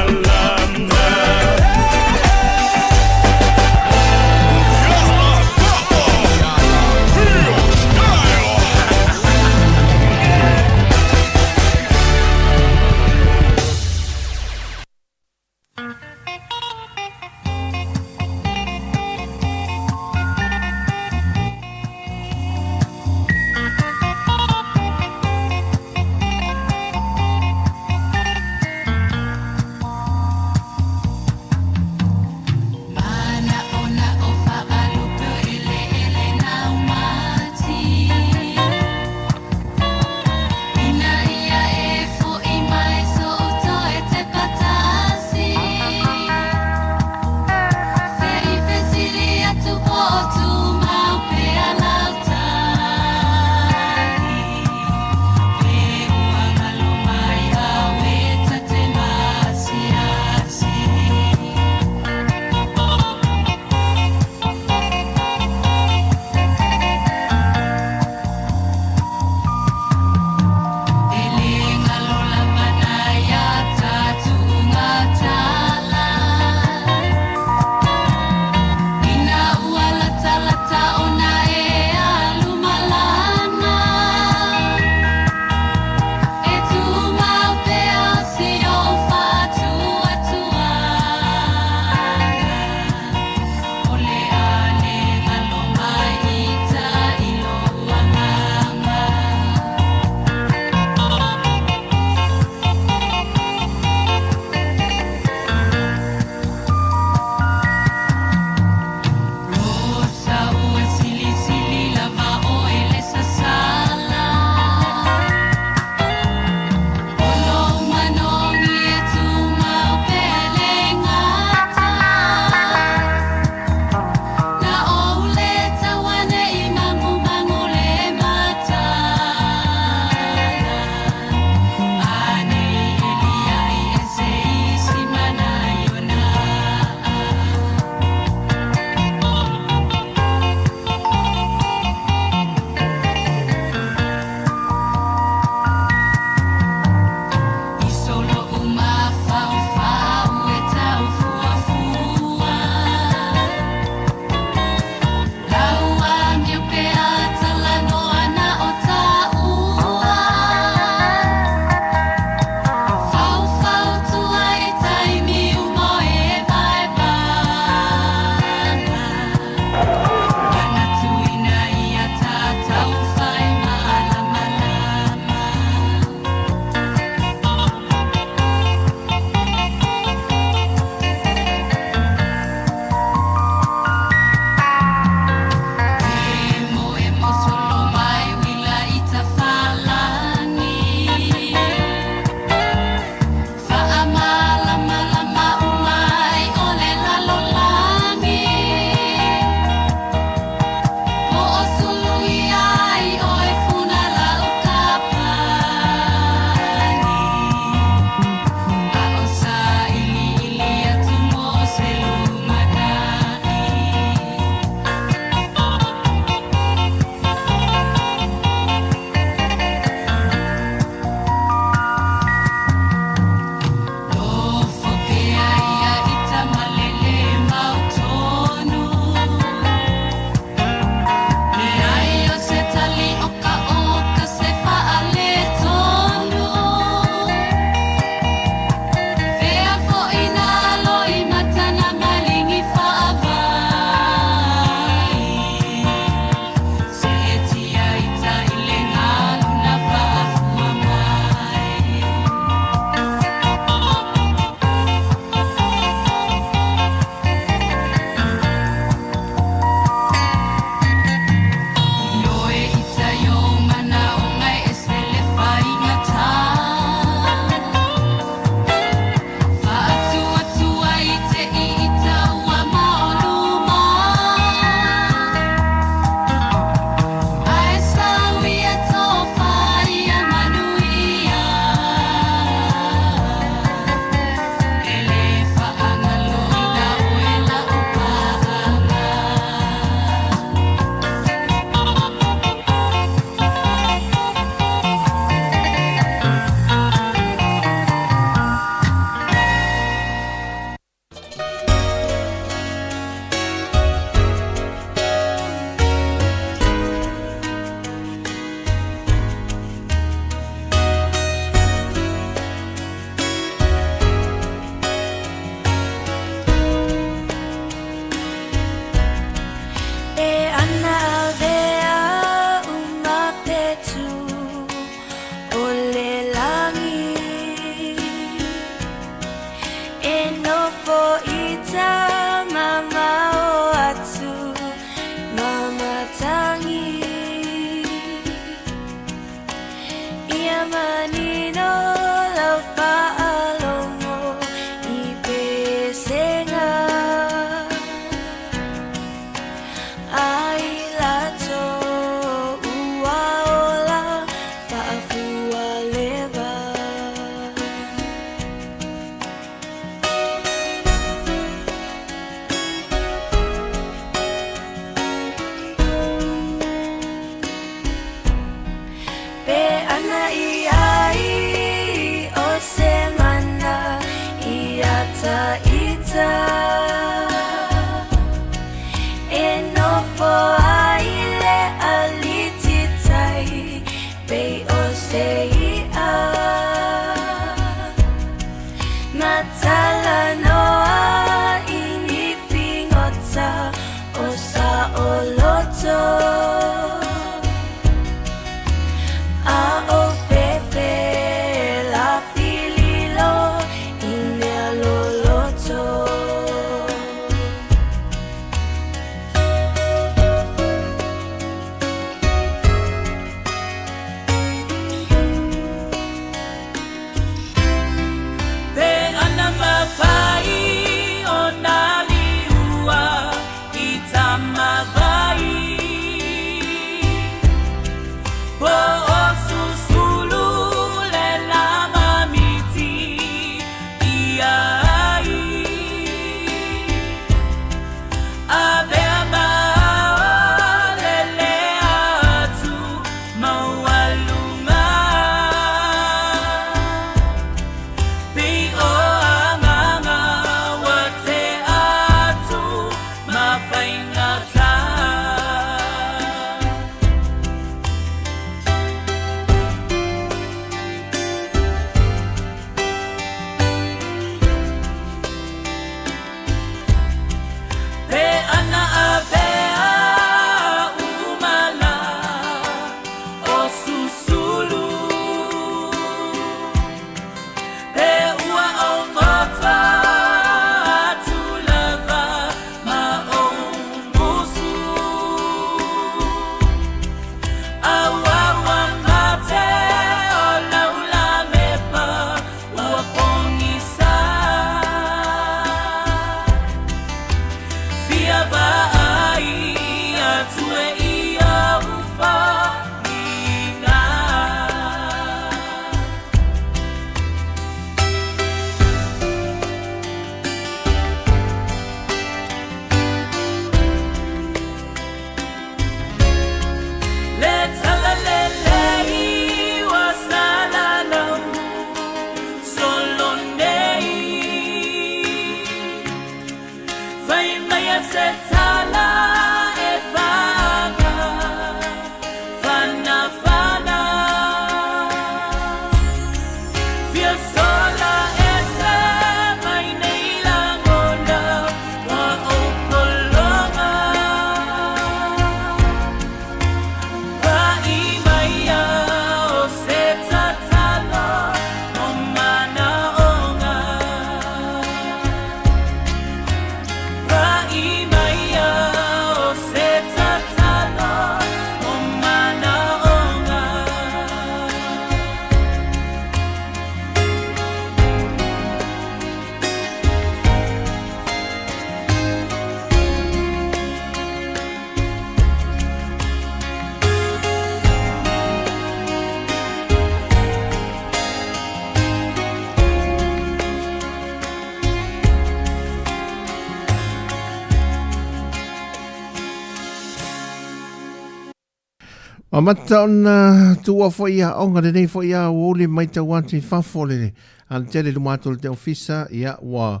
O mata ona tua foi a onga de nei foi a ole mai tau ati fafole al tele lu matul te ofisa ia wa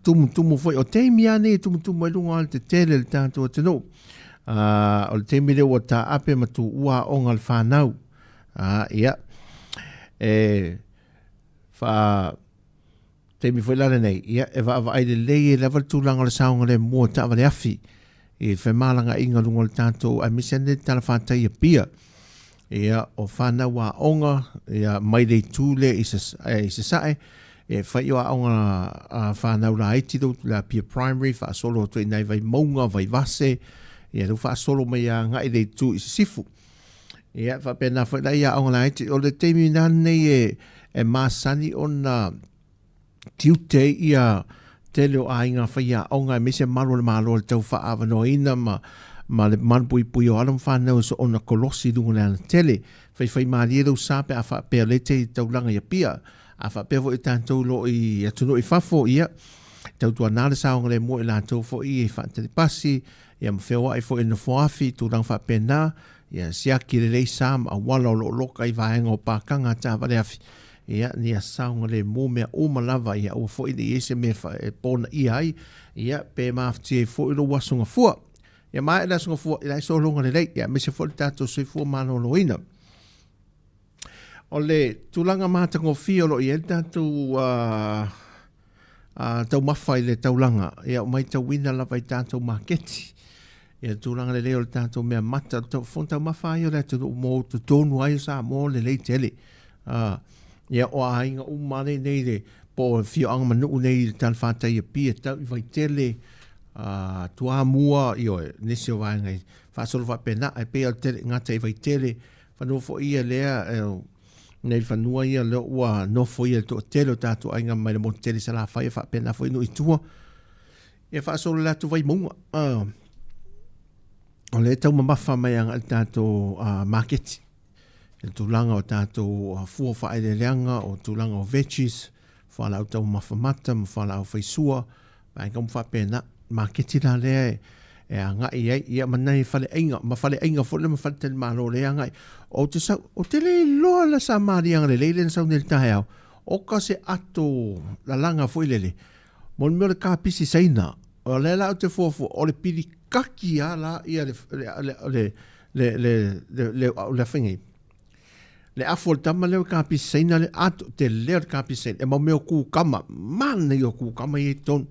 tumu foi o te mia ne tumu mai lunga al te tele le tanto te no o te mire o ta ape matu ua onga al whanau ia fa te mi foi lana nei ia e va ai le lei e level tūlanga le saunga le mua ta vale afi e fe malanga inga lunga le tanto a misene tala whantai a pia ia o whanau wa onga ia mai dei tūle i se sae e whai o a onga whanau la iti do la pia primary wha solo tu inai vai maunga vai vase ia lu wha solo mai a ngai dei tū i se sifu ia wha pena whai la ia onga la iti o le teimi nane e masani ona tiute ia tele o ainga whaia onga me se malo le malo le tau wha awano ina ma le manpui pui o alam whanau so ona kolosi dungu le ana tele whai maari e rau sape a wha pia le te tau langa ia pia a wha pia vo i tātou lo i atuno i whafo ia Tautua nāre saonga le mo i lātou fo i e wha te pasi ia mwhewai fo i na foafi tu rang wha pena ia siaki le sam a wala lo loka I vaenga o pakanga ta vale afi ia ni a saunga le mo mea o malava ia o fo I le ese me fa e pona I ai ia pe mafti e fo I lo wasunga fua ia mai la sunga fua ia so longa le lei ia me se fo tato se fua malo loina o le tulanga mata ngo fio lo ia tato tau mawhai le taulanga ia mai tau wina la vai tato marketi ia tulanga le leo le tato mea mata tau fonta mawhai o le tau mo tu tonu ai sa mo le lei tele ia o ainga umare nei le po fio anga manu nei le tan whatai a pia tau I vai tele tua mua io nisi o vai ngai whasolo wa pena ai pe al tele ngata I vai tele whanofo ia lea nei whanua ia leo ua nofo ia to tele o tatu ainga mai le mo tele sa la whai wha pena fo inu I tua ia whasolo la tu vai munga o le tau mamafa mai anga al tatu marketi il tulanga o tātou fua whaeleleanga o tulanga o veggies, whala au tau mawhamata, whala au whaisua, mai ka mwhapena, marketi la lea e a ngai ei, ia manai whale einga, ma whale einga fole ma whale tele malo lea ngai, o te sau, o te le loa la sa marianga le leilen sau nel tahe au, o ka se ato la langa fuilele, mon mele ka pisi seina, o le la o te fuafu, o le pili kaki a la ia le whingi, le afol tama leo ka piseina le ato te leo ka piseina e mau meo ku kama mana yo ku kama I ton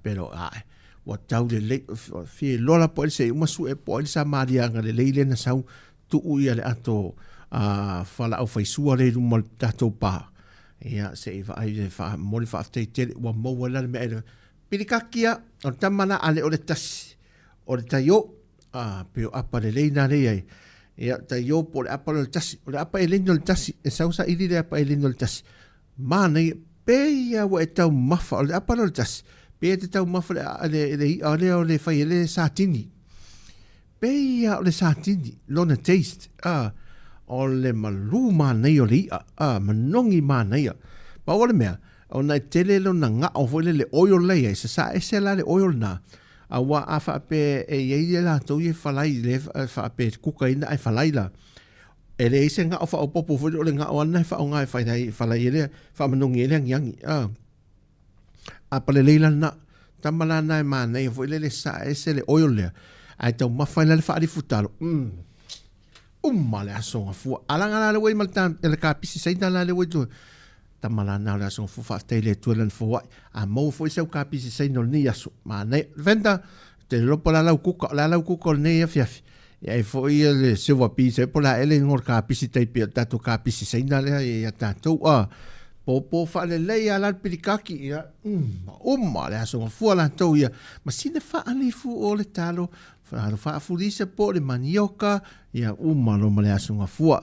pero ai wa tau le fi lola po se uma su e po sa maria nga le leile na sau tu ia le ato fala au faisua le mal tato pa ia se va ai le fa mo le fa te wa mo wala le me pirikakia o tama na ale o le tas o le tayo pero apa le leina le ai ia ta yo por apa le tasi o le apa elino le tasi e sausa ili le apa elino le tasi mana pe ia wa tau mafa o le apa le tasi pe te tau mafa le o le fai le satini pe ia o le satini lona taste o le malu mana o le manongi mana pa o le mea o na tele lo na nga o foi le oil le sa ese la le oil na awa afa pe e ye la to ye falai le fa pe kuka ina ai falai la ele ise nga ofa o popo fo le nga ona fa nga fa dai falai le fa manungi le yang a pale leila na tamala na ma nei fo le sa ese le oil le ai to ma fa le fa di futalo male aso fu alanga le we maltan le ka pisi sai na le we to tamala na la son fu fa tele tuelen fo a mo fo se ka pisi sai no ni aso ma ne venda te lo pola la kuka ne ya e fo ia le se va pisi pola ele ngor ka pisi tai pe tato ka pisi sai na le ya tato po fa le ya la pirikaki ya ma le aso fu la to ya ma sine fa ali fu o le talo fa fu dise po le manioka ya ma lo ma le aso fu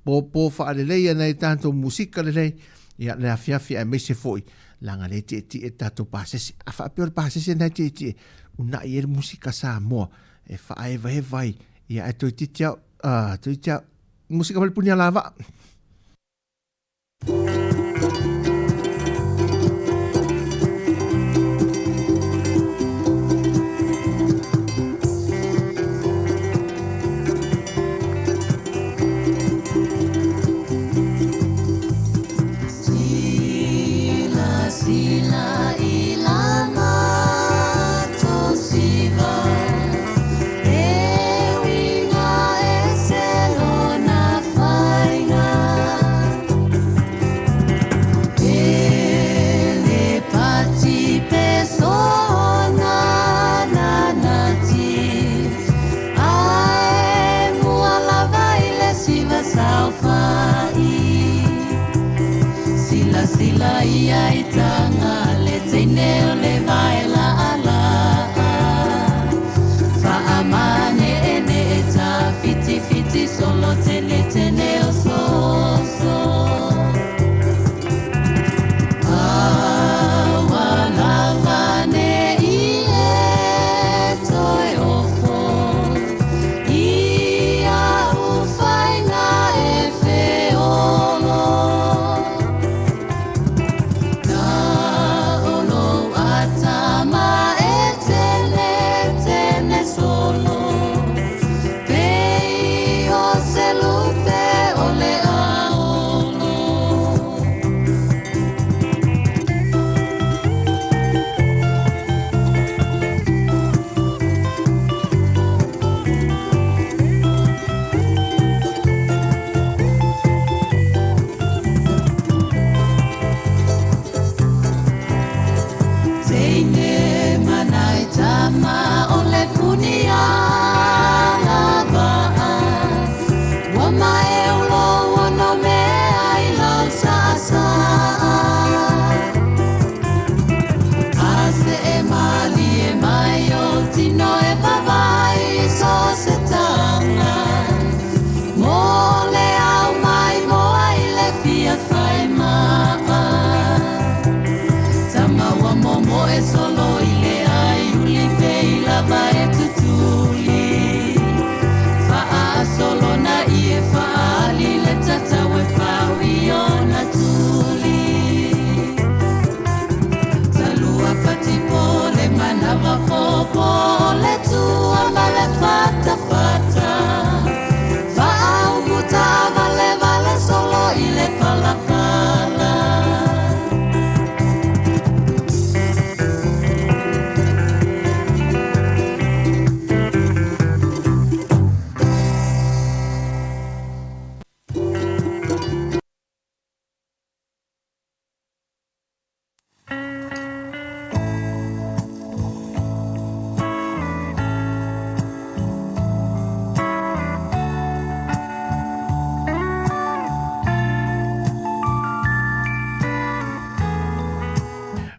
po fa le ya na tanto musica le ia le afiafi e mese foi langa le te e tato pasesi a fa per pasesi na te una ia musica Sāmoa e fa e vai ia e to titia musica val punia lava Sila ia itanga le tene le vai la ala fa amane ene ta fiti solo tene o so wala vane ie toi ofo ia ufaina e feolo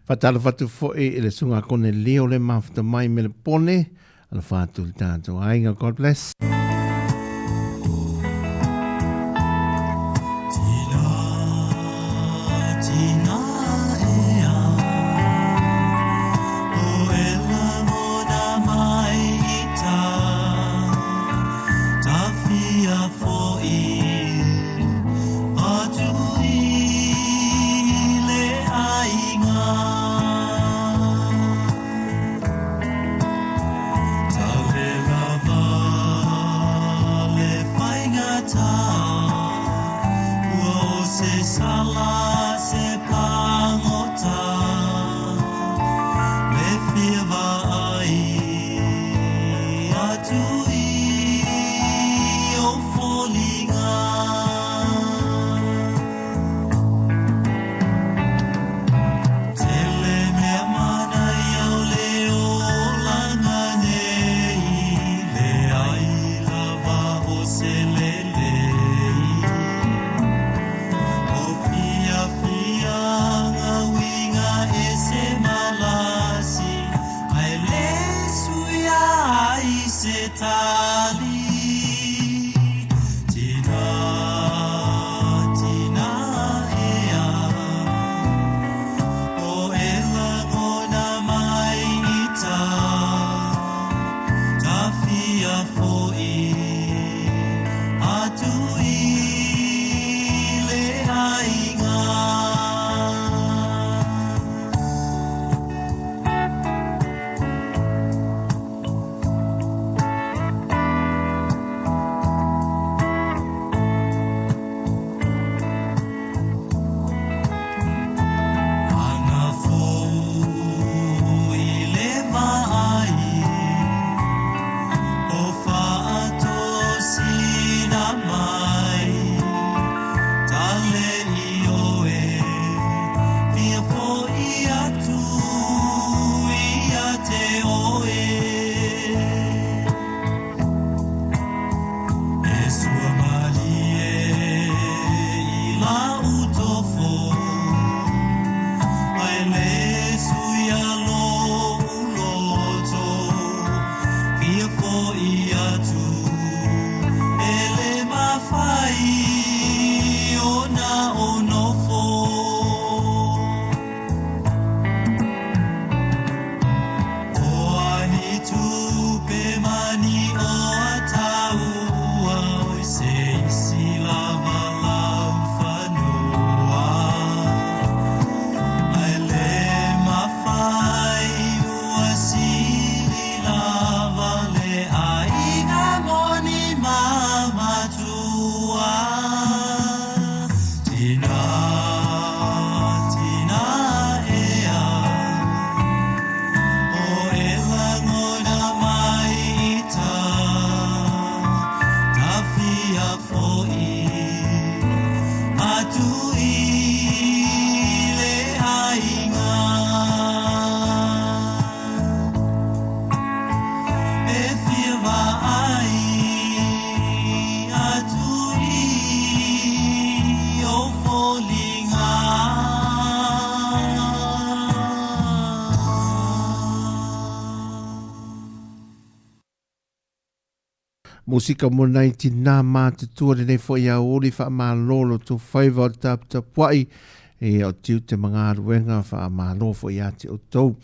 Fatala fatu fo'i i le sunga kone leo le mafta mai me le pone. Ala fatu le tātou ainga. God bless. Musika mo 19 mātutua nei fo ia ori wha mālolo tu whaiva o tapuai e o tiu te mga aruenga wha mālo fo ia te o tau.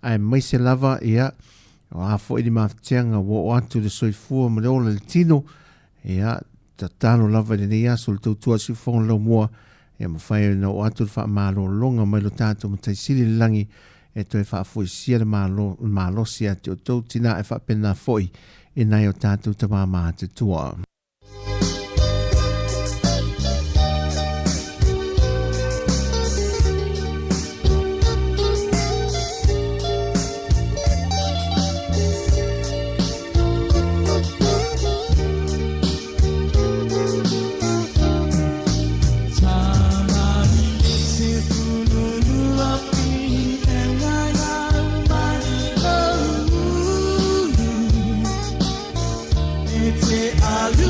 Ai mai se lava ia o a fo ili mawhatianga wo atu le soifua ma le ola le tino ia ta tano lava le nei aso le tautua si whonga lau mua ia ma whai na o atu le wha mālo longa mai lo tātou ma taisiri langi e toi wha fo isia le mālo si a te o tau tina e wha pena foi e nai o tātou te māma te tua. Say,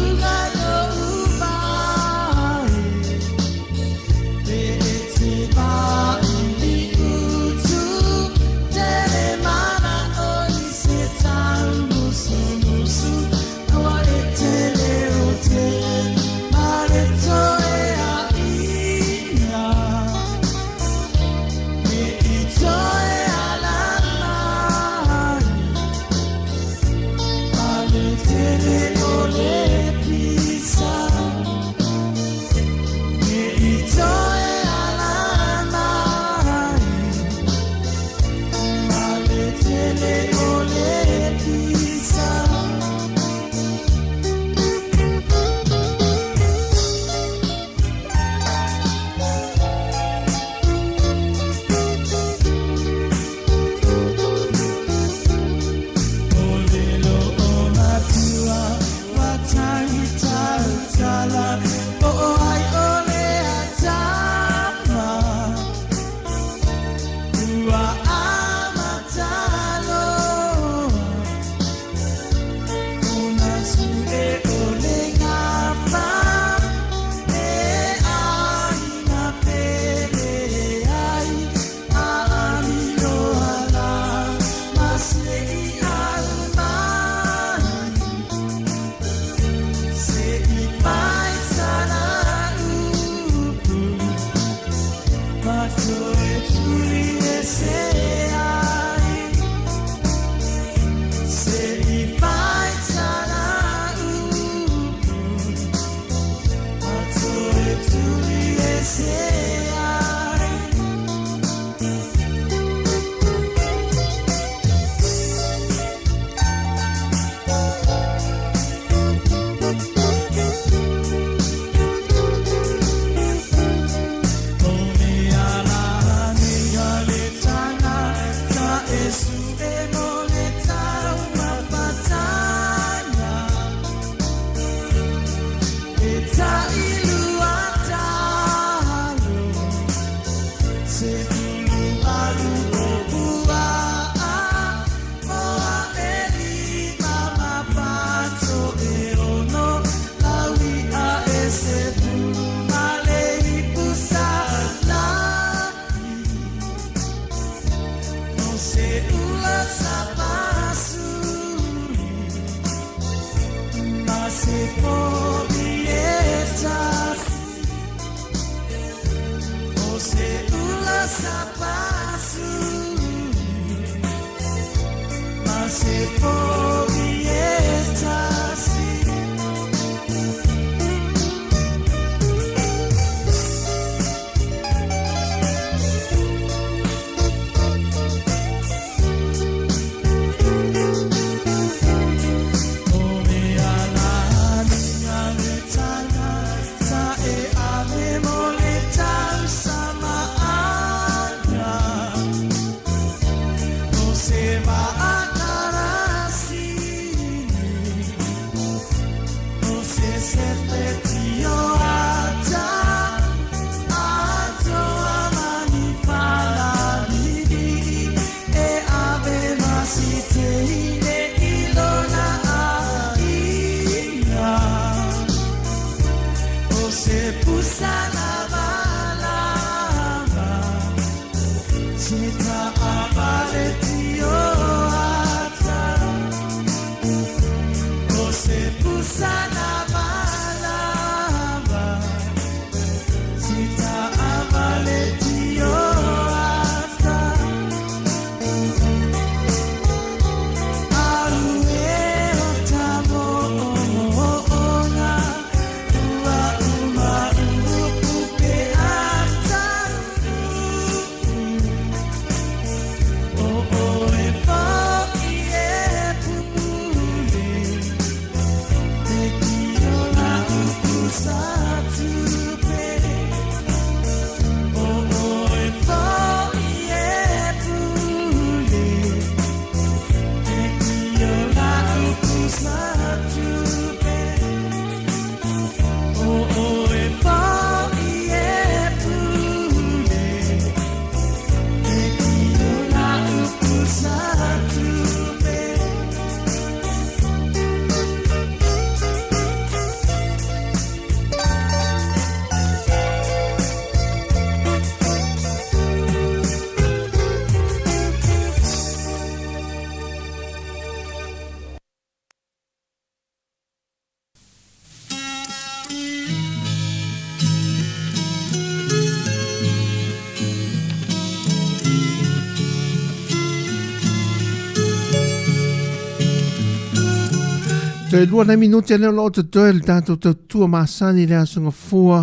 Te lua na minuti ane lo te toe le tātou tua masani le asunga fua.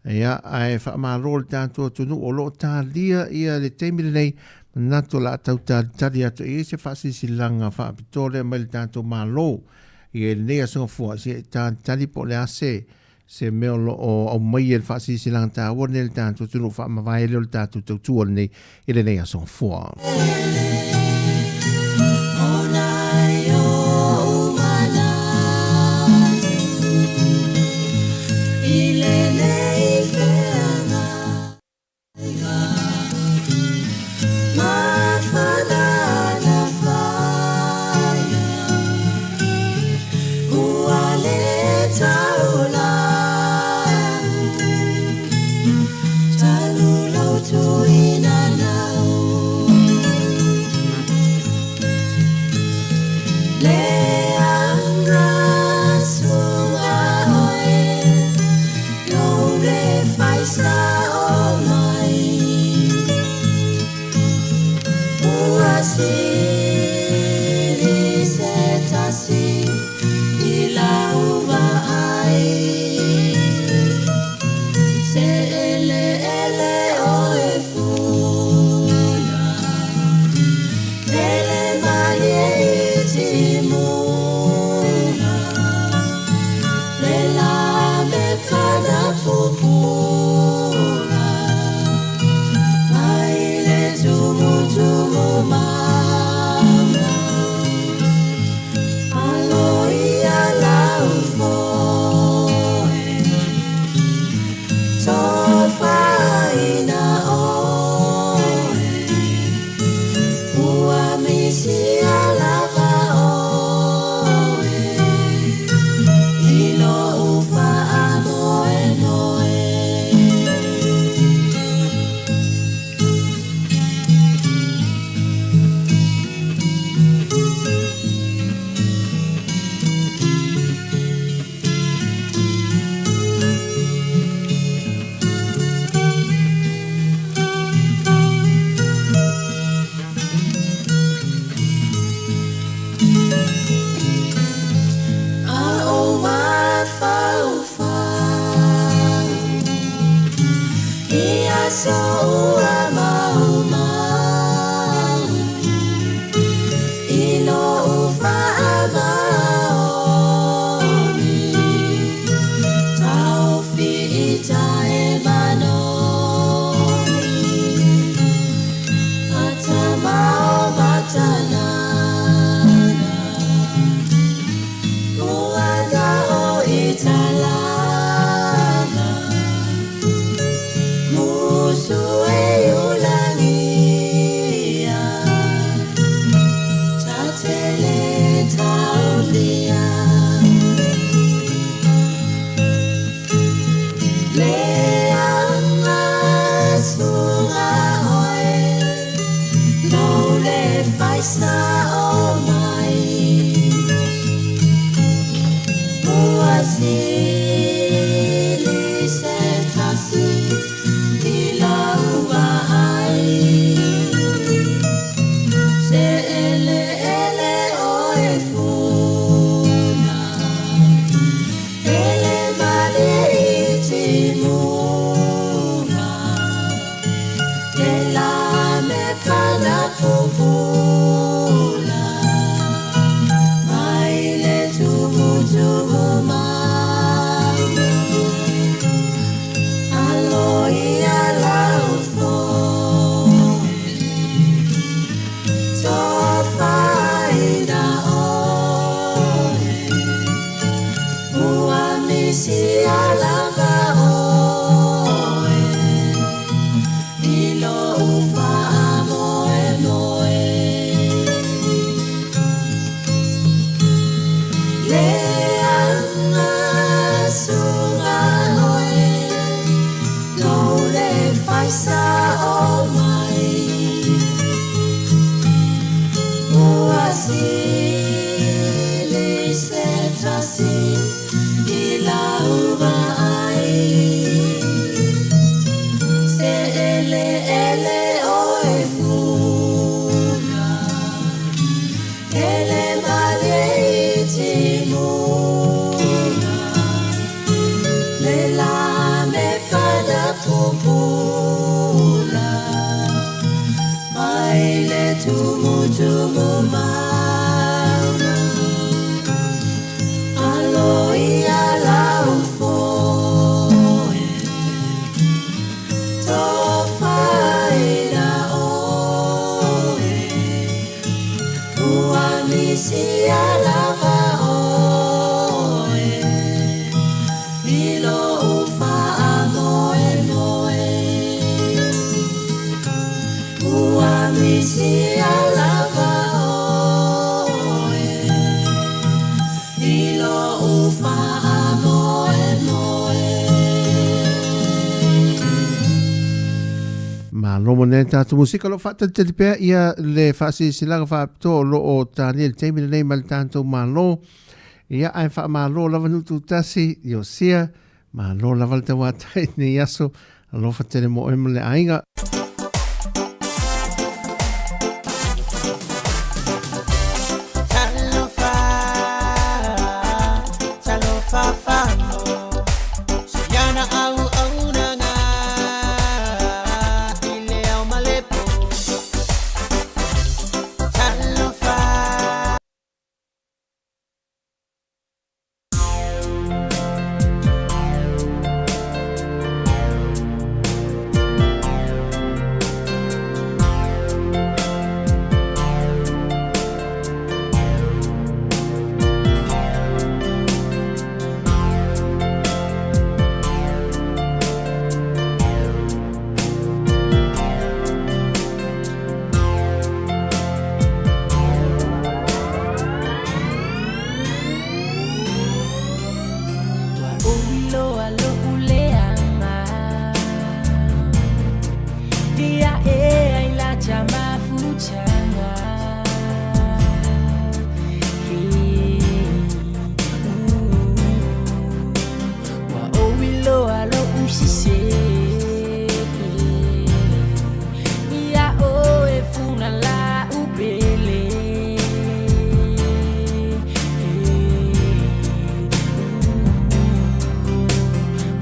Ia, ai whaamaro le tātou tunu o lo tā lia ia le teimile nei nato la tau tari atu e se whasisi langa whaapitore mai le tātou malo. Ia le nei asunga fua se tari po le ase se meo lo o mai e le whasisi langa tā wane le tātou tunu whaamawai le tātou tautua nei i le nei asunga fua. Se ele Tatu musika lo fata te pea ia le fasi silaga fa to lo o tani le temi nei mal tanto malo ia ai fa malo lava nutu tasi yo sia malo lava te wa tai ni yaso lo fa te mo emle ainga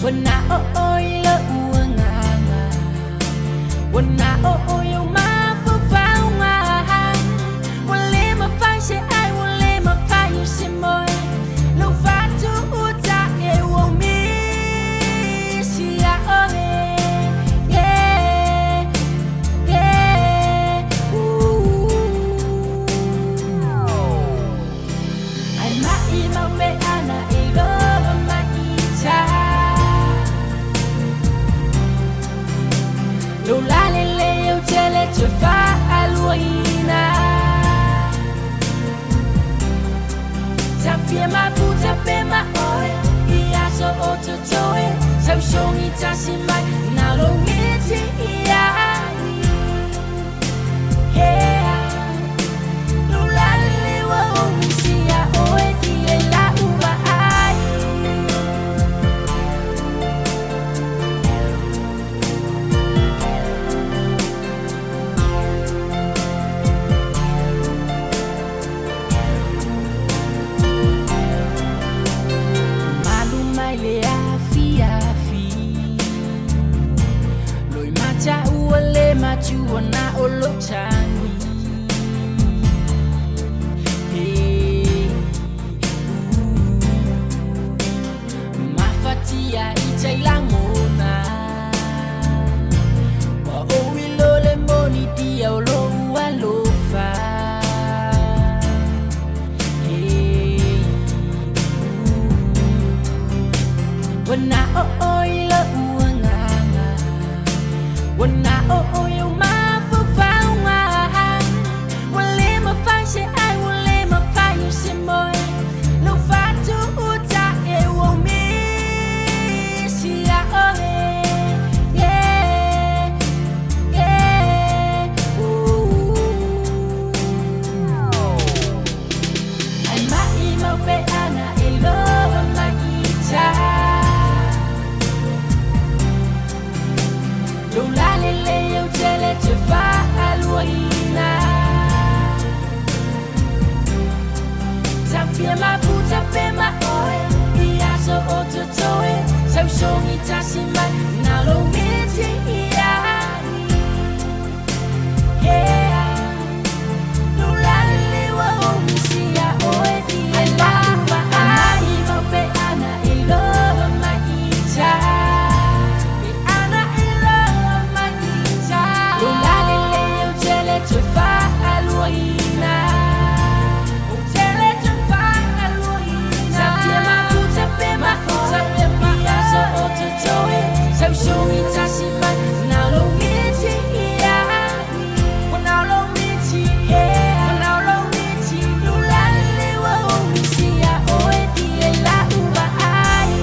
When I oil Wana o o yo ma fu fa nga wale ma fa she ai wale ma fa you simoy lo fa tu uta e wo mi si ya ole yeah yeah ai ma I ma me ana e lo ma ita lo la le le yo tele te fa aluina ta fie ma puta pe ma ore I aso o to toe sa shongi ta si mai na lo miti ia yeah lo la le wo si ya oe ti e la uva ai malu mai le afi loi mata ua le matu ona o lo tani mafatia I tailangona wa o ilo le moni dia o lo ua lo fa wana o o ilo ua nganga wana o o yo ma fu fa nga wale ma fa she ai wale ma fa you simoy lo fa tu uta e wo mi si ya ole yeah yeah ai ma I ma pe ana e lo ma ita lo la le le yo tele te fa aluina ta fie ma puta pe ma oe I aso o to toe sa shongi ta si mai na lo miti ia yeah lo la le wo si ya oe ti e la ma ai ma pe ana e lo ma ita ana e lo ma ita lo la le yo tele te fa aluina o tele te fa aluina sa fie ma puta pe ma ia so o to toe sa shongi ta si mai na lo miti ia na lo miti na lo miti lo la le wo si ya oe ti e la uva ai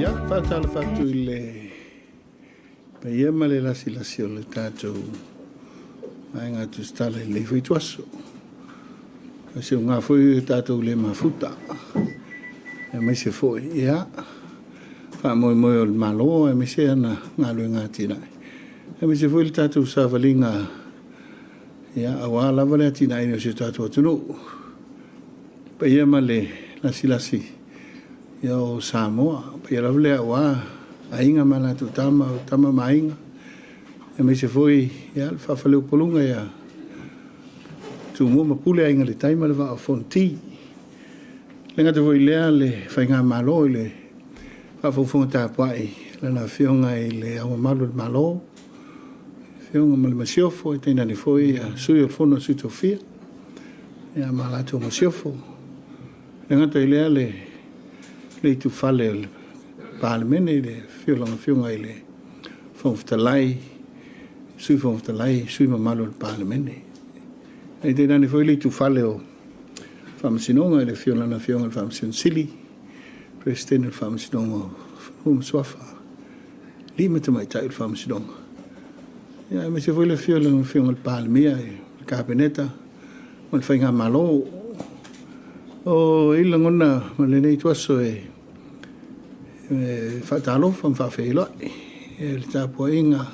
Ia, whātala whatu I le pa ia ma le lasi o le tātou ai ngā tu stala I le whi tuaso. Kasi o ngā whui tātou le mafuta. E mai se foi, ia. Wha moi o le malo, e mai se ana ngā lue ngā tinai. E mai se foi le tātou sāwalinga. Ia, awa lava le tinai o se tātou atunu. Pa ia ma le lasi. Ia o Sāmoa. Pa ia lava le awa. Ainga mana tu tama mainga. E mai se foi, ia, le whawhaleu polunga ia. Tu mua mapule ainga le taima le wa a fonti. Le ngata foi lea le whainga malo I le whawhaufunga tāpuai. Le na whionga I le awa malu le malo. Whionga ma le masiofo I teina ni foi a sui o fono sui tofia. Ia malato masiofo. Le ngata I lea le tu whale le pālemene le whionga I le whawhtalai. Sui whawhtalai, sui ma malu le pālemene. E te nani foi li tu whale o whamasinonga le whionga le whamasin sili. President le whamasinonga o swafa. Lima te mai tai le whamasinonga. Ia, me se foi le whionga le pālemia, le kabineta, ma le whainga malo. O ila ngona, ma le nei tuaso e whatalo, whamwhawhewhiloi. E le tāpua inga,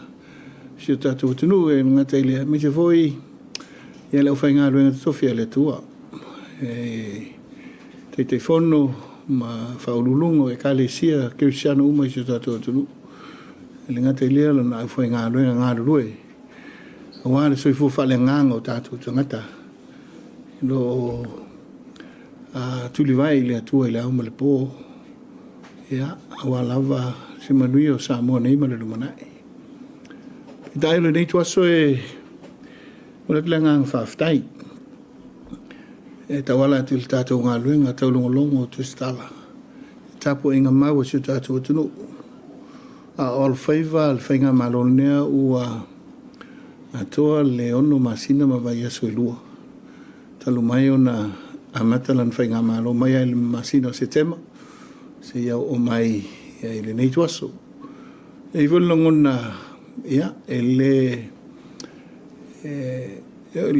si o tātou tunu e ngata ilia. Me se foi ia leo whainga ruenga tofia le tua. Te whono ma whaululungo e kalesia keusiana uma I se tātou tunu. Le ngata ilia lana au whainga ruenga ngā rurue. A wāle soi whale nganga o tātou tangata. Lo tuli vai le atua I le auma le pō. Ia, a wālava se manui o Sāmoa nei ma le lumanai. I taile nei tuaso e Ora kila ngā whawhtai. E tawala atu le tātou ngā luenga tau longolongo o tuistala. Tapo inga mau si tātou atunu. A all favour le whainga malonea ua atoa le ono masina ma vai aso lua. Talu mai ona amatalan whainga malo mai ai le masina o setema. Se iau o mai ai le nei tuaso. E volongona ia e le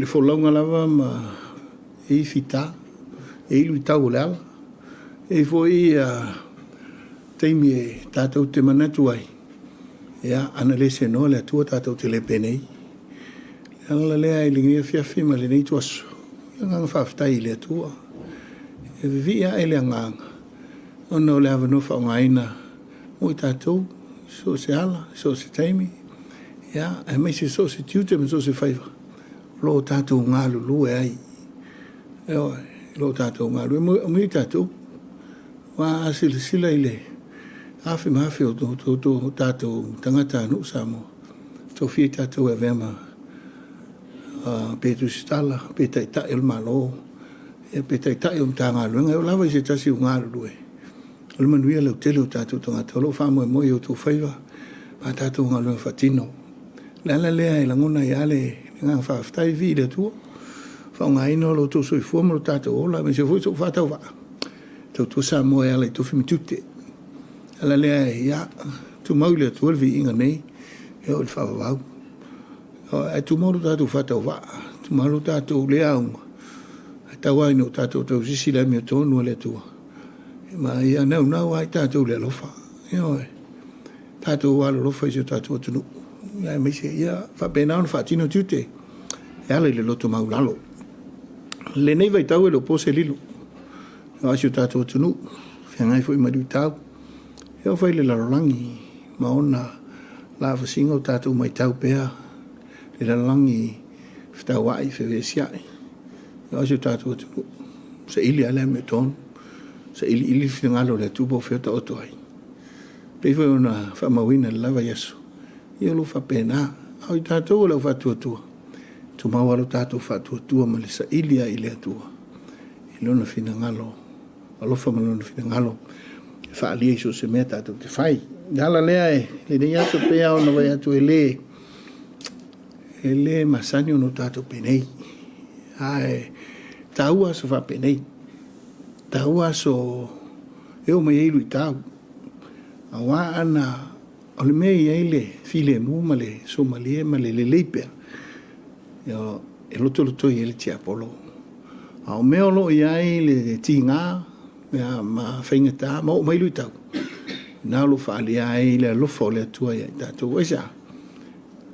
wholaunga lava ma e whita, e ilu I tau le ala. E foi teimi e tātou te manatu ai. Ia, ana le se noa le atua tātou te le penei. Ala lea e lingia fiafi ma le nei tuaso. Ia nganga whawhtai le atua. E vivia e le nganga. Ona o le awanofa o ngaina. Moi tātou, so se ala, so se teimi. Ia, e mai se so se tiute me so se whaiva. Lo tātou ngā lulu e ai. Eo, lo tātou ngā lulu. E mui tātou. Wā sila I le. Hawhi mawhi o tātou tangata anu Sāmoa. Tō fie tātou e vema. Pētu stala, pētai tae o malo. E pētai tae o mta ngā lulu. Eo lawa I se tasi o ngā lulu e. O le manuia leo tele o tātou tangata. Lo whamoe moi o tō whaiva. Wā tātou ngā lulu whatino. Lala lea I langona I ale ngā whawhtai vi le tua. Whaunga ino lo tō soi fuama lo tātou ola. Me se fui tō whātau wā. Tau tō Sāmoa e ale tofi mitute. Ala lea e ia. Tu mau le tua vi inga nei. E o le whawawau. E tu mau lo tātou whātau wā. Tu mau lo tātou lea unga. E tau aino tātou tau sisi la mea tōnua le tua. E ma ia nau ai tātou le lofa. E oi. Tātou wā lo lofa I se tātou atunu. Ia me se ia whapena on whatino tute. E ala I le loto maulalo. Le nei vai tau e lo pose lilo. E asio tātou atunu. Whiangai fo I marui tau. E o whai le larolangi. Ma ona la wasinga o tātou mai tau pēa. Le larolangi whtau ai whewesiai. E asio tātou atunu. Sa ili ala me tonu. Sa ili whingalo le tupo whiota oto ai. Pei whai ona whamawina le lava yasu. Ia lo whapena. Au I tātou o lau whatuatua. Tu mawalo tātou whatuatua ma le sa ilia I le atua. I lona whina ngalo. Alofa ma lona whina ngalo. E whaalia iso se mea tātou te whai. Nala lea e. Le nei ato pea o na vai atu e le. E le masani o no tātou penei. Ai. Taua so whapenei. Taua so. E o mai eilu I tau. Awa ana o le mei ai le file mu ma le Somalia ma le leipea. Ia e loto i le tia polo. Au mea lo iai le tinga mea ma whaingata ma o mai lui tau. Nā lo whaali ai le lofa o le atua iai tātou waisa.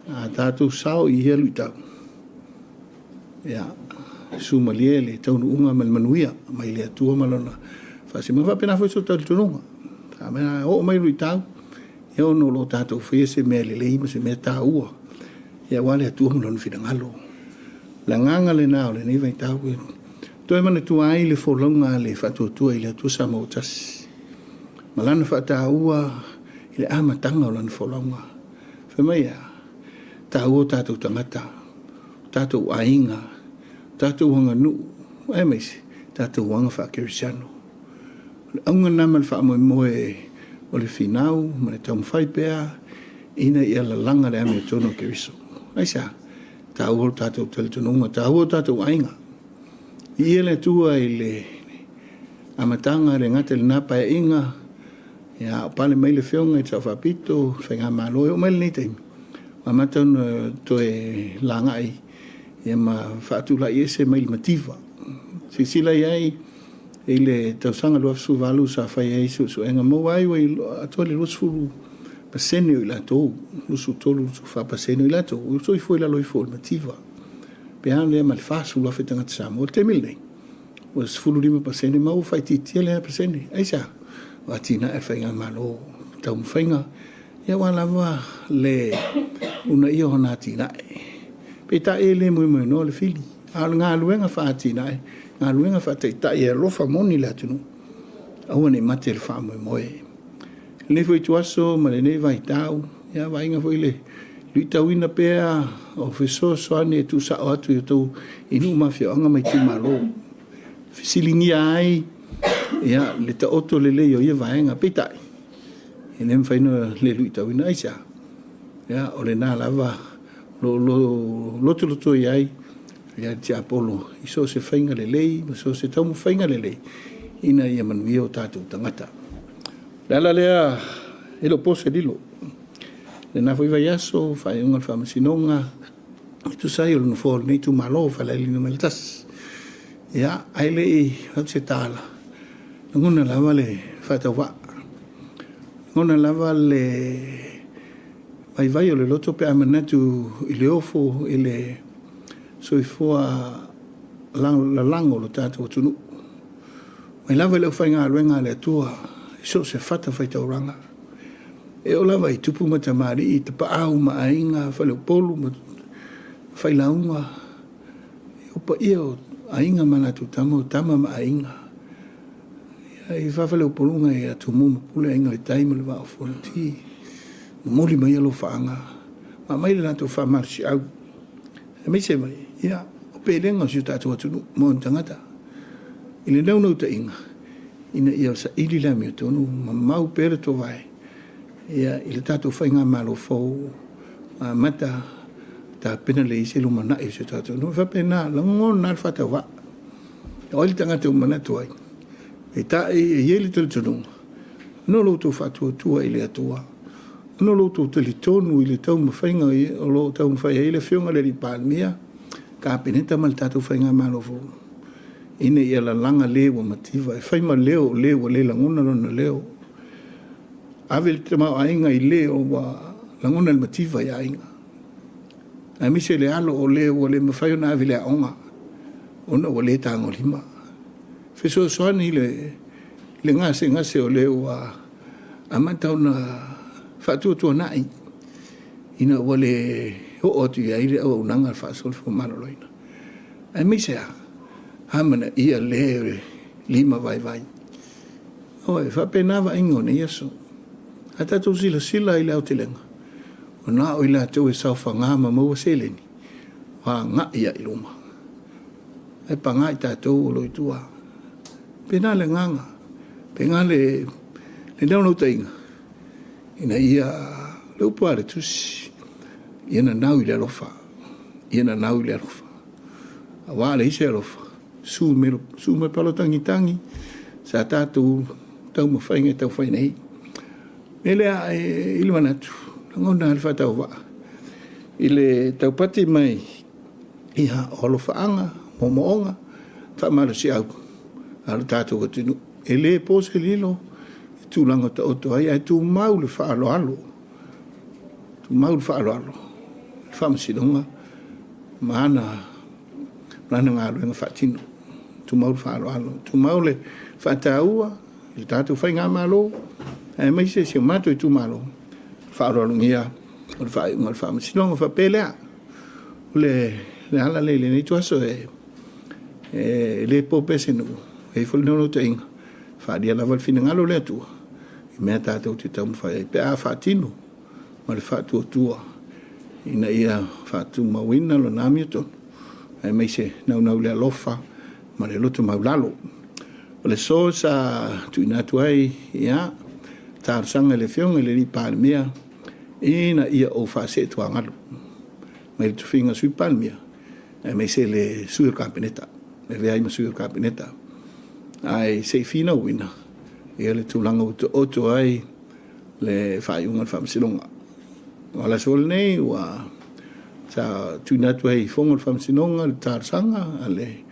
A tātou sao i hea lui tau. Ia Somalia le taunu unga ma le manuia mai le atua malona. Whasi ma whapena fwoi so tau tununga. Ta mea o mai lui tau. Ia ono lo tātou whea se mea le leima se mea tā ua. Ia wale atua mulon whidangalo. La nganga le nao le nei tau e toi mana tu ai le folonga le fatuatua i le atua Samoa tasi malana fataua i le amatanga o lana folonga whemaia tāua tātou tangata tātou ainga tātou hanga nu ai meisi tātou wanga whakerisiano le aunga nama le whaamoe moe o le whinau ma le taumwhai pēa ina i ala langa le ame tono keriso aisa tāua tātou teletonunga, tāua tātou ainga. I ele tua i le amatanga re ngate le napa e inga, ia pale mai le whionga i tau whapito, whainga māloe o mai le nei teimi. Wa matau to e langai, ia ma whaatula i ese mai le mativa. Sisila iai, i le tausanga lua su valu sa whai ei su enga mo ai wa atua le luasfulu pasene o i latou, lusu tolu lusu wha pasene o i latou, o so i fo i lalo i fo le mativa. Pe han lea ma le whasu lua whetanga te Samoa, te mil nei. O sfulu lima pasene, ma o whai titia lea pasene, aisa. O atina e whainga malo, tau mwhainga, ia walawa le una ia hona atina e. Pe ta e le mui mui no le fili. Al ngā luenga wha atina e, ngā luenga wha teita e lofa moni la tunu. Aua ne mate le wha mui moe. Le foi tuaso ma le nei vai tau ia vainga foi le lui tau ina pea o feso soane tu sa atu yo tau inu mafia anga mai tu malo silingia ai ia le ta oto le le yo ia vainga petai ene mfaino le lui tau ina isa ia o le na lava lo to ai ia ti apolo iso se fainga le lei so se tau fainga le lei ina ia manuia o tatu tangata Lala lea elo pose dilo. Le na foi vai aso, fai unga whamasinonga. Tu sai o no for nei tu malo, fai lino meltas. Ia, aile i hau se tala. Ngona lava le whatawa. Ngona lava le vai o le loto pe amanatu i le ofo i le soifua la lango lo tātou tunu. Mai lava le whai ngā ruenga le tua so se fata fai tauranga. E o lava i tupu matamari i te paau maainga, whale polu, whai launga. E o pa ia o ainga manatu tama maainga. I whawhale o polunga e atu muma pule ainga le taima le wao whanati. Moli mai alo whaanga. Ma mai le nato whamarsi au. E mai se mai, ia, o pelenga si tatu atunu, mo tangata. I le naunau ta inga. Ina ia sa ili la mi tonu ma mau pere to vai ia ile tatu fainga malo fo mata ta pena le ise lu mana e se tatu no fa pena lango na fata wa o ile tanga tu mana to ai e ta e ile tul tonu no lo tu fatu tu ile atua no lo tu te tonu ile tau ma fainga o lo tau fa ile fionga le palmia ka peneta mal tatu fainga malo fo ine ia la langa leo mativa e fai ma leo le langona lona leo ave te ma ainga i leo wa langona le mativa ia ainga a mi se le alo o leo le ma fai ona ave le onga ona o le tango lima fe so soani le ngase o leo a mata ona fatu tu nai ina o le o tu ia ile o nanga fa sol fo maloloina a mi se hamana ia le lima vai. Oi, fa penava ingone yeso. Ata tu sila ile au telenga. Ona o ila tu e sau fangama mo seleni. Wa nga ia iluma. E panga ita tu lo itua. Pena le nganga. Penga le no tainga. Ina ia le upare tusi. Ia na ile lofa. Awa le ise lofa. Su me palo tangi sa tatu tau ma whainga tau whainei Ele a ile manatu. Ngona alfa tau wa. Ile tau pati mai ia olo faanga momoonga fa malasi au. Al tatu ko tinu. Ele pose lilo tu langa to to ai tu maulu fa alo alo. Tu maulu fa alo alo. Fa msidonga mana mana ngalo nga fatino. Tu maulu fa alo alo. Tu maule fa taua il tatu fa ngamalo. Mai se mato tu malo. Fa alo ngia. O fa ngal fa msidonga fa pelea. Le ala le ni tu aso le popese no. E fol no to inga. Fa dia la val fina ngalo le tu. Me ta te tam fa pe a fatino. Ma le fa tu tua. Ina ia fa tu mawina lo nami to. Ai mai se no le lofa ma le loto maulalo. O le so sa tu ina tu ai ia tar sanga le fiong le li palmia. Ina ia o fa se tu ngalo. Mai tu finga sui palmia. Ai mai se le sui campineta. Le ai ma sui campineta. Ai se fina wina e le tulanga o ai le fai unga fam silonga wala sol nei wa sa tuna tu ai fonga fam silonga le tar sanga ale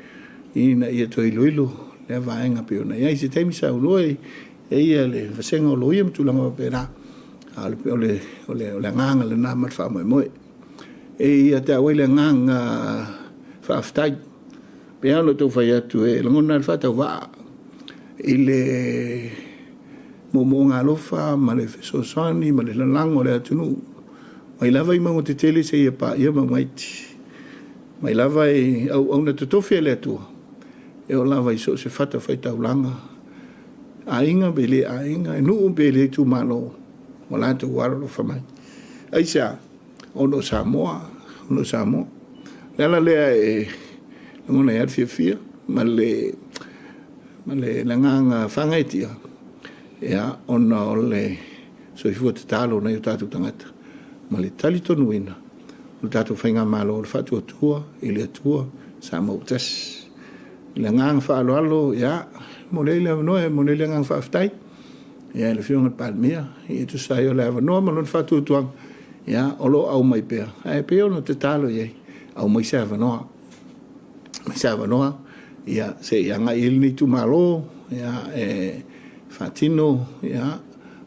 ina ia to iloilo le vaenga pe ona ia se temi sa uloi e ia le vasenga uloi am tulanga pera ale pe ole nganga le na mat fa mo e ia te awele nganga fa aftai pe ano to fa ia tu e ngona fa ta va ile momo ngalofa male sosani male lango le atunu mai lava I mango te tele se ia pa ia maiti mai lava e au na totofi le tu e o lava I so se fata fai taulanga ainga bele ainga no bele tu malo wala tu waro fa mai aisa ono Sāmoa le e ngona ia fia male langanga whangaitia. Ia, ona ole so I fuata talo na I o tātou tangata. Ma le tali tonu ina. O tātou whainga malo o le whatu atua, I le atua, Samoa tas. I le nganga whaalo alo, ia, mo leile avanoa, mo leile nganga whaaftai. Ia, le whiunga palmea, I tu sai o le avanoa, ma lon whatu atuang. Ia, olo au mai pea. Ai pea no te talo iei. Au mai se avanoa. Mai se avanoa. Ia se yanga ilni tu malo ia fatino ia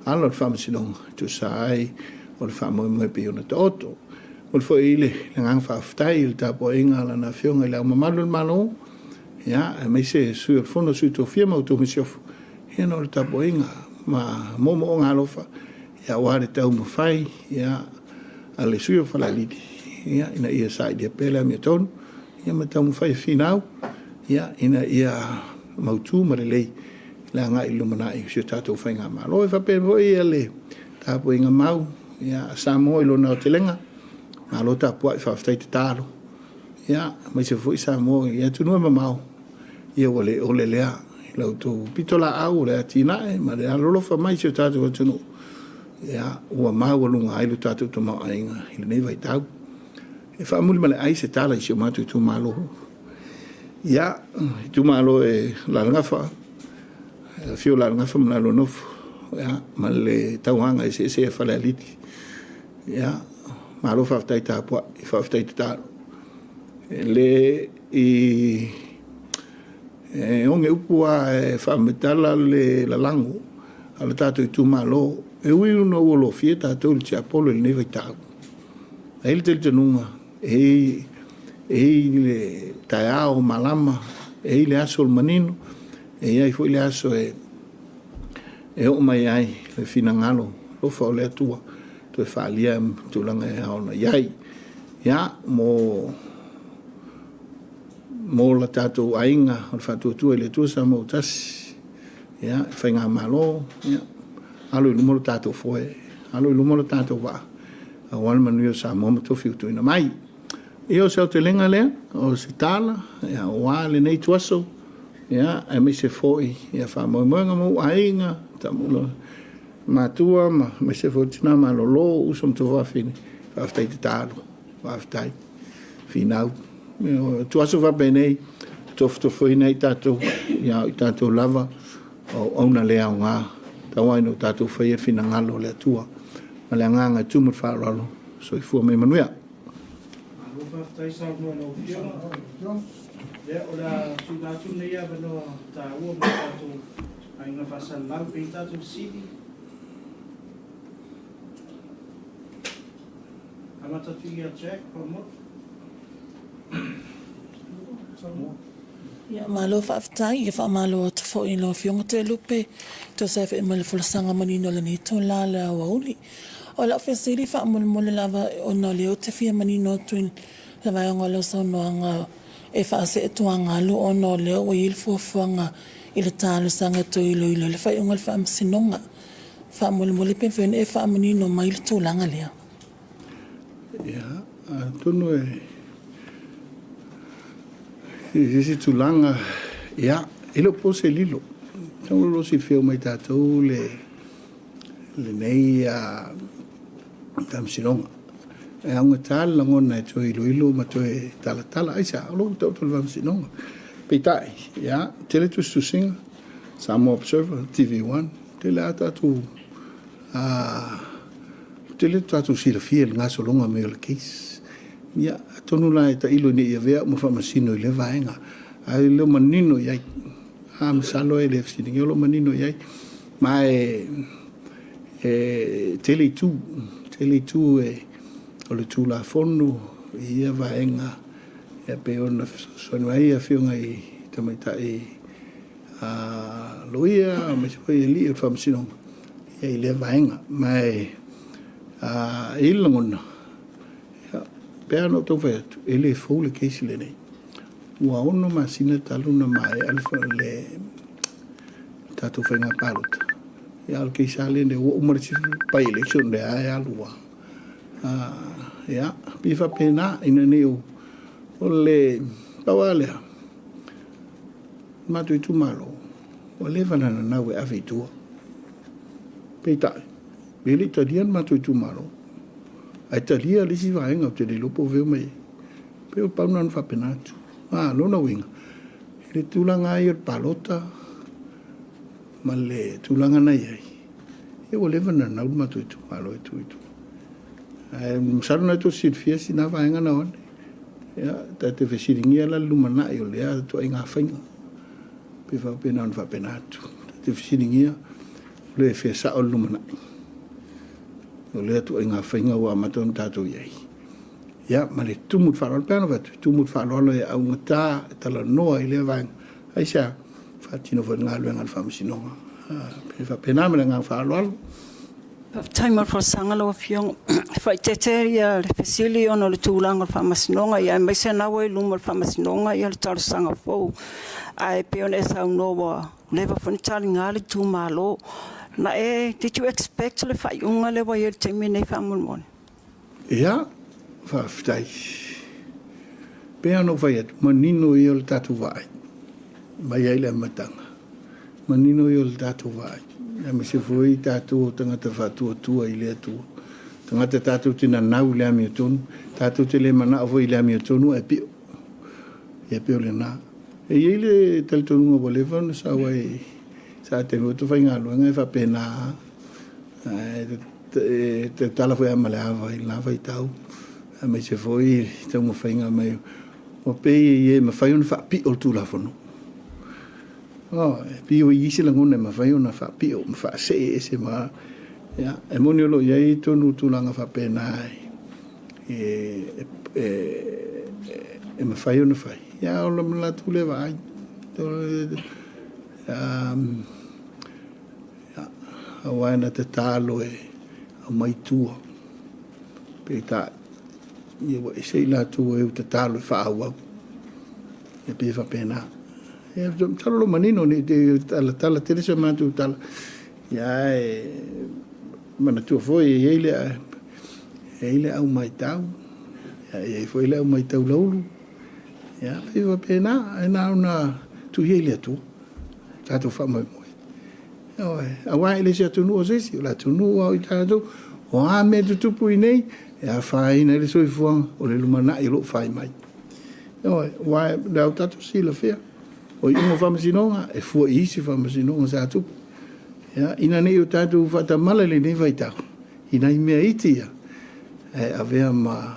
alo famsilong tu sai o famo mo pe ona toto o fo ile ngang fa ftai il ta po inga la na fiong ile mamalo malo ia me se sur fono su to firma o to misof ia no ta po inga ma momo ngalo fa ia wale ta mo fai ia ale su fa la lidi ia ina ia sai de pela mi ton ia ma ta mo fai finau ia ina ia mautu marelei la nga ilumana I se tatou whainga malo e whape mo ia le tapo inga mau ia Sāmoa ilo nao te lenga malo tapo ai whaftai te taro ia mai se fwoi Sāmoa ia tunua ma mau ia ole lea lau tō pitola au le atinae ma le alolofa mai se tatou atunu ia ua mau alunga ailu tatou to mau ainga ilo nei vai tau e whaamuli ma le ai se tala I se matu tu malo ia tu malo e la ngafa fio la ngafa ma lo nof ia ma le tauanga se fa la liti ia malo fa tai ta po fa tai ta le I onge upua fa metala le la lango ala tatu tu malo e ui no lo fieta to il apolo il neve ta ele te nunga le taiao malama le aso manino ai foi le aso o mai ai le finangalo lo fa le tua to fa lia tu langa ona ai ya mo la tato ainga o fa tu le tu sa mo tas ya fainga malo ya alo lu mo tato foi alo lu mo tato va a wal manu sa mo to fiu tu ina mai io se te lenga le o se tala ya wale nei tuaso ya e me se foi ya fa mo mo ainga tamulo matua ma me se foi tina malolo usom to va fini va stai talo va stai finau tuaso va bene to foi nei tato ya tato lava o ona le nga Tawai no tātou whai e whina ngalo le atua. Ma le anganga tumut whāralo. So I fua me manuia. Lea o la tūtātu nei a wanoa tā ua mo tātou ainga whasalau pei tātou sidi. Amatatu i a Jack, pa mo. Ia malo whaafitai, ia whaamalo te fo i lo fionga te lupe, to sa wha imale fulasanga manino la ni tō la le awa uli. O la whesiri whaamole lava o na leo te fia manino tuin la vai onga lo sa noanga e whaase e tuanga alu o no leo o il fuafuanga i le tālu sanga to ilo ilo le whai unga le whaamsinonga. Whaamole pe whione e whaamanino mai le tūlanga lea. Ia, tonu isi tulanga, ia, ilo po se lilo. Tau lo si whio mai tātou le nei tamsinonga. E aunga tāla ngona e toi ilo ma toi tala aisa, alo tau tolu tamsinonga. Peitai, ia, tele tu singa, Samoa Observer, TV1, tele atatu, tele tatu sila fiel ngaso longa me le case. Ia, tonu la e ta ilo ni ia vea ma whamasino i le vaenga. Ai leo manino iai. Misalo e le fsiningi o lo manino iai. Ma tele tu o le tu la fono ia vaenga. Ia pe ona sonua ia fionga i tamaita loia, ma se koe li e whamasino. Ia i le vaenga. Ma ilangona. Pea no tau whai atu, e le fau le keisi le nei. Ua ono ma sina taluna mai alfa le tātou whai ngā pālota. Ia al keisa le ne ua umarisi pai election le ae alua. Ia, piwha pēnā ina ne o le pawalea. Mātu i tūmalo, o le vanana nau e awhi tua. Peitai, beli tarian mātu i tūmalo. Ai talia lisi vaenga o te le lopo veo mai. Peo pauna nu whapenatu. Lona winga. Le tūlanga ai o palota. Ma le tūlanga nei ai. E o levana na ulma tu itu. Malo itu. Msaruna itu sirfia si na vaenga na one. Ya, ta te whesiringia la lumana i o lea tu ai ngā whainga. Pe whapena nu whapenatu. Ta te whesiringia le whesa o lumana i. O lea tu ai ngā whainga ua maton tātou iei. Ia, ma le tumut wharoa pēna watu. Tumut wharoa e au ngatā, tala noa i lea vāng. Ai sea, whatino whain ngā lua ngā whamasinonga. Pēnā mele ngā wharoa. Taimar for sangalo fiong fai teteria le fesili ono le tūlanga whamasinonga ia mai se nawa i luma whamasinonga ia le taru sanga fau. Ai peon e sau noa lewa whanitari ngā le tūmalo. Na did you expect le whai unga le wai e te mene whamulmone? Ia, whawhitai. Pea no whai atu, manino i o le tatu vai. Mai ai le matanga. Manino i o le tatu vai. Ia me se fwoi tatu o tangata whatua tua i le atua. Tangata tatu tina nau le ami o tonu. Tatu te le mana o i le ami o tonu e pio. Ia pio le nā. E i le talitonunga wa le whanu sa wai... Sa te motu whai ngā luanga e whapena. Te tala whai amale awa i nā whai tau. A mai se fwoi tau mo whai ngā mai. O pei e ma whai ona whapi o tūla whanu. Pio i isi langona ma whai ona whapi o ma wha se e se ma. E moni olo iei tonu tūlanga whapena e ma whai ona whai. Ia ola mla tūle wai. Awaina te tālo e au mai tua. Pētā, ia wa e sei la tua e te tālo e whaau au. E pē whapena. E tarolo manino ni te tala teresa mātu tala. Ia e mana tua foi e eile au mai tau. Ia e foi le au mai tau laulu. Ia pē whapena. E nā una tu eile atu. Tātou whamai moi. Awa ele se atunu o sesi, o la atunu o i tātou, o a me tutupu i nei, e a whaina ele soi fuanga, o le lumana i lo whai mai. Wa dau tātou si la whea, o i ungo whamasinonga, e fua i isi whamasinonga sa tupu. Ya, ina nei o tātou whatamala le nei vai tau. Ina I mea iti ia. Avea ma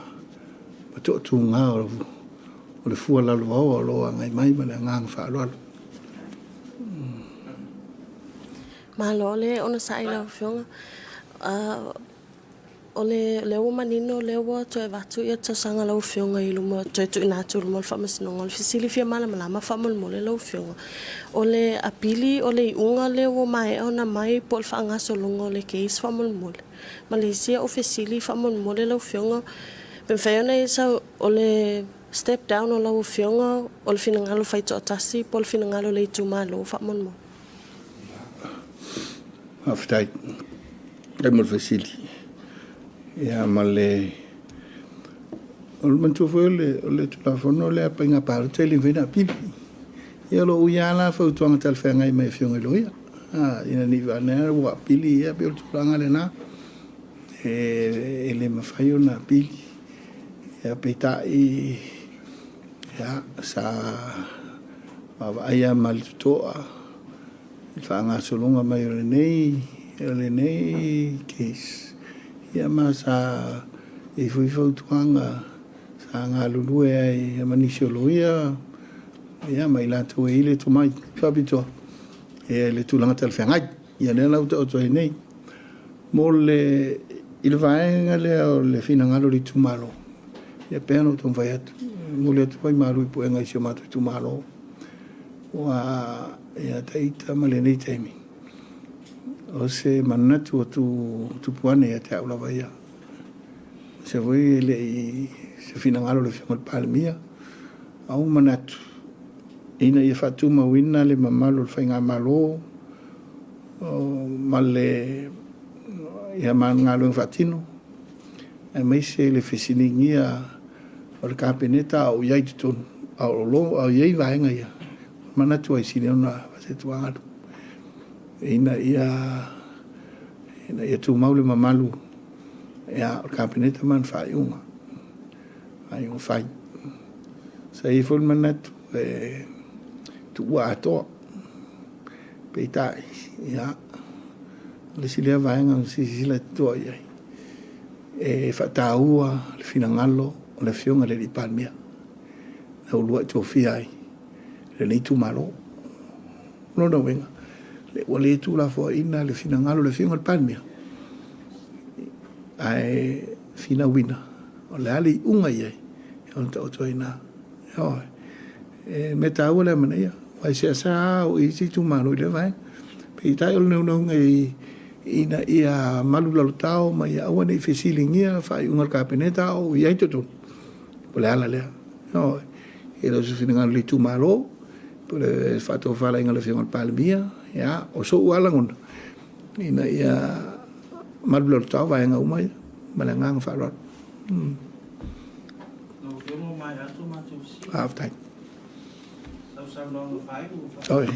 to tu ngā o le fua lalo au aloa ngai mai ma le ngang whaaloalo. Malo le ona sai la fionga. Ole leo manino leo to e watu ia to sanga lau fionga I lumo to tu ina tu lumo famas no ngol fisili fia mala mala famol mole lau fionga. Ole apili ole unga leo mai ona mai pol fanga solongo le case famol mole. Malaysia ofisili famol mole lau fionga. Ben faiona isa ole step down o lau fionga ole finangalo fai to tasi pol finangalo le tu malo famol mole. Aftai. Emol fasili. Ya male ol mantu foi le telefono le apinga par tele vena pili. Ya lo uyala fa tuanga tal fenga mai fionga lo ya. Ina ni va na wa pili ya pe tuanga le na. Ele mafayo na pili. Ya peta ya sa aya mal toa. Fanga solonga mai le nei case. Ia masa I fui tuanga sa ngā lulu e manisio loia ia mai la tu e ile tu mai fabito e le tu langa telfengai ia ne la auto nei mo le il vaenga le fina ngalo li tu malo ia peno tu vai at mo le tu vai malu I puenga I sioma tu malo wa ia taita male nei taimi o se manatu tu puane ya te aula vai se voi le se finangalo le fimal palmia au manatu ina ia fatu mawina le mamalo le fainga malo male ia mangalo fatino e mai se le fisiningia o le kapeneta au iai tutun au lo au iai vaenga ia manatu ai sine ona se tuanga ina ia tu maule mamalu ia o kabineta man faiunga fai sa I fol manatu tu ato peitai ia le silia vaenga sila to ia fataua le finangalo le fionga le palmia na ulua to fiai le tu malo no venga le wale tu la fo ina le finangalo le fionga le palmia ai fina wina o le ali unga ia on to ina ho meta wala mania vai se sa o I tu malo le vai pe tai no ngai ina ia malu la tao ma ia wana I fesilingia fai unga kapeneta o ia to pole ala le no e lo se finangalo le tu malo pole fato fala inga le fionga palmia ya o so wala ngon ina ia malu la tao vai nga umai malangang farot after oi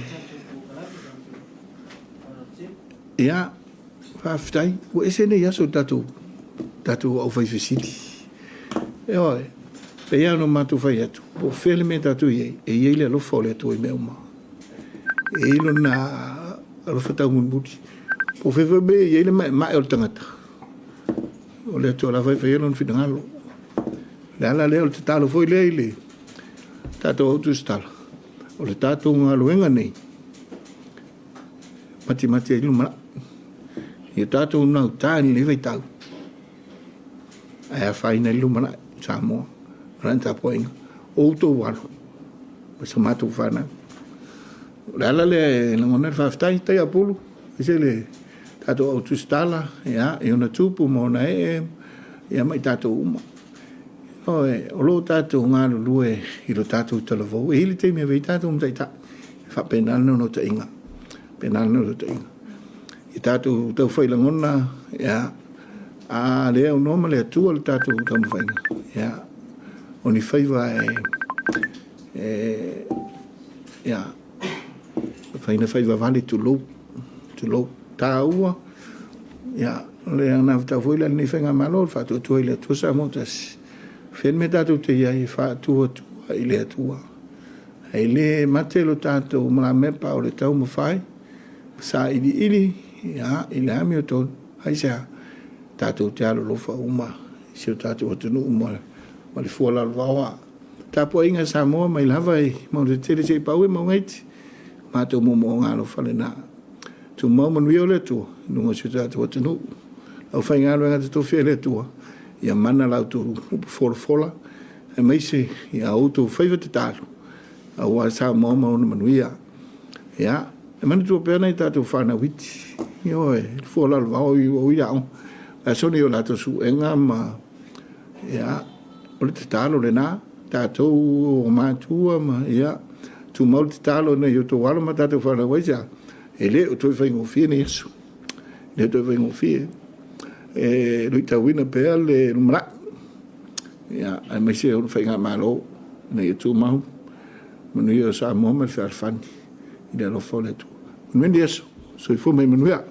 ya after o ese ne ya so tatu au fai fisili oi pe ya no matu fai atu o felme tatu ye e ye le lo fole to me uma e lo na lo fata mun buti po fe be ye le ma o tangata o le to la fai fai lo finangalo la le o talo foi le tato o stala o le tato ngaloenga nei mati e luma e tato na tani le vai tau ai fai na luma na Sāmoa ranta poinga o to walo sa matu fana la le ngona fa stai tai apolo ese le tato o stala ya e ona tupu mo na e mai tato uma o lo tato ngalo lue I lo tato televo e le te me ve tato um taita fa penal no te inga I tato te foi langona ya a le o no male tu al tato tam fai ya oni fai va ya fai va vale tu lo taua ya le ana ta foi la ni fenga malo fa tu ile tu sa montas Ferme tato te ia fa tu ile tua. Ele mate lo tato ma me pa o le tau mo fai. Sa ili ia i le ami o tonu ai sa tātou te alo lofa uma si o tātou atunu uma ma le fuala alvaoa tapo inga Samoa mai lava i mau le tele se pau e mau ngaiti mātou mo ngā lo whale nā tu mau manuia o le tua nunga si o tātou atunu au whai ngā luenga te tofia le tua ia mana lau tu fola e meise ia auto whaiva te tālu au a Samoa mauna manuia ia e mana tua pēna i tātou whana witi io e fola alvao i o iao a soni o lato su enga ma ia o le te tālo le nā tātou o mātua ma ia tu mau te tālo nei o tō wala ma tātou whana waisa e le o toi whaingo fie ni Yesu le o toi whaingo fie e lui tawina pēa le lumra ia ai mai se o whainga mālo nei o tū mahu manui o Sāmoa ma le whaarwhani i le alofa o le tū manuia Yesu so i fu mai manuia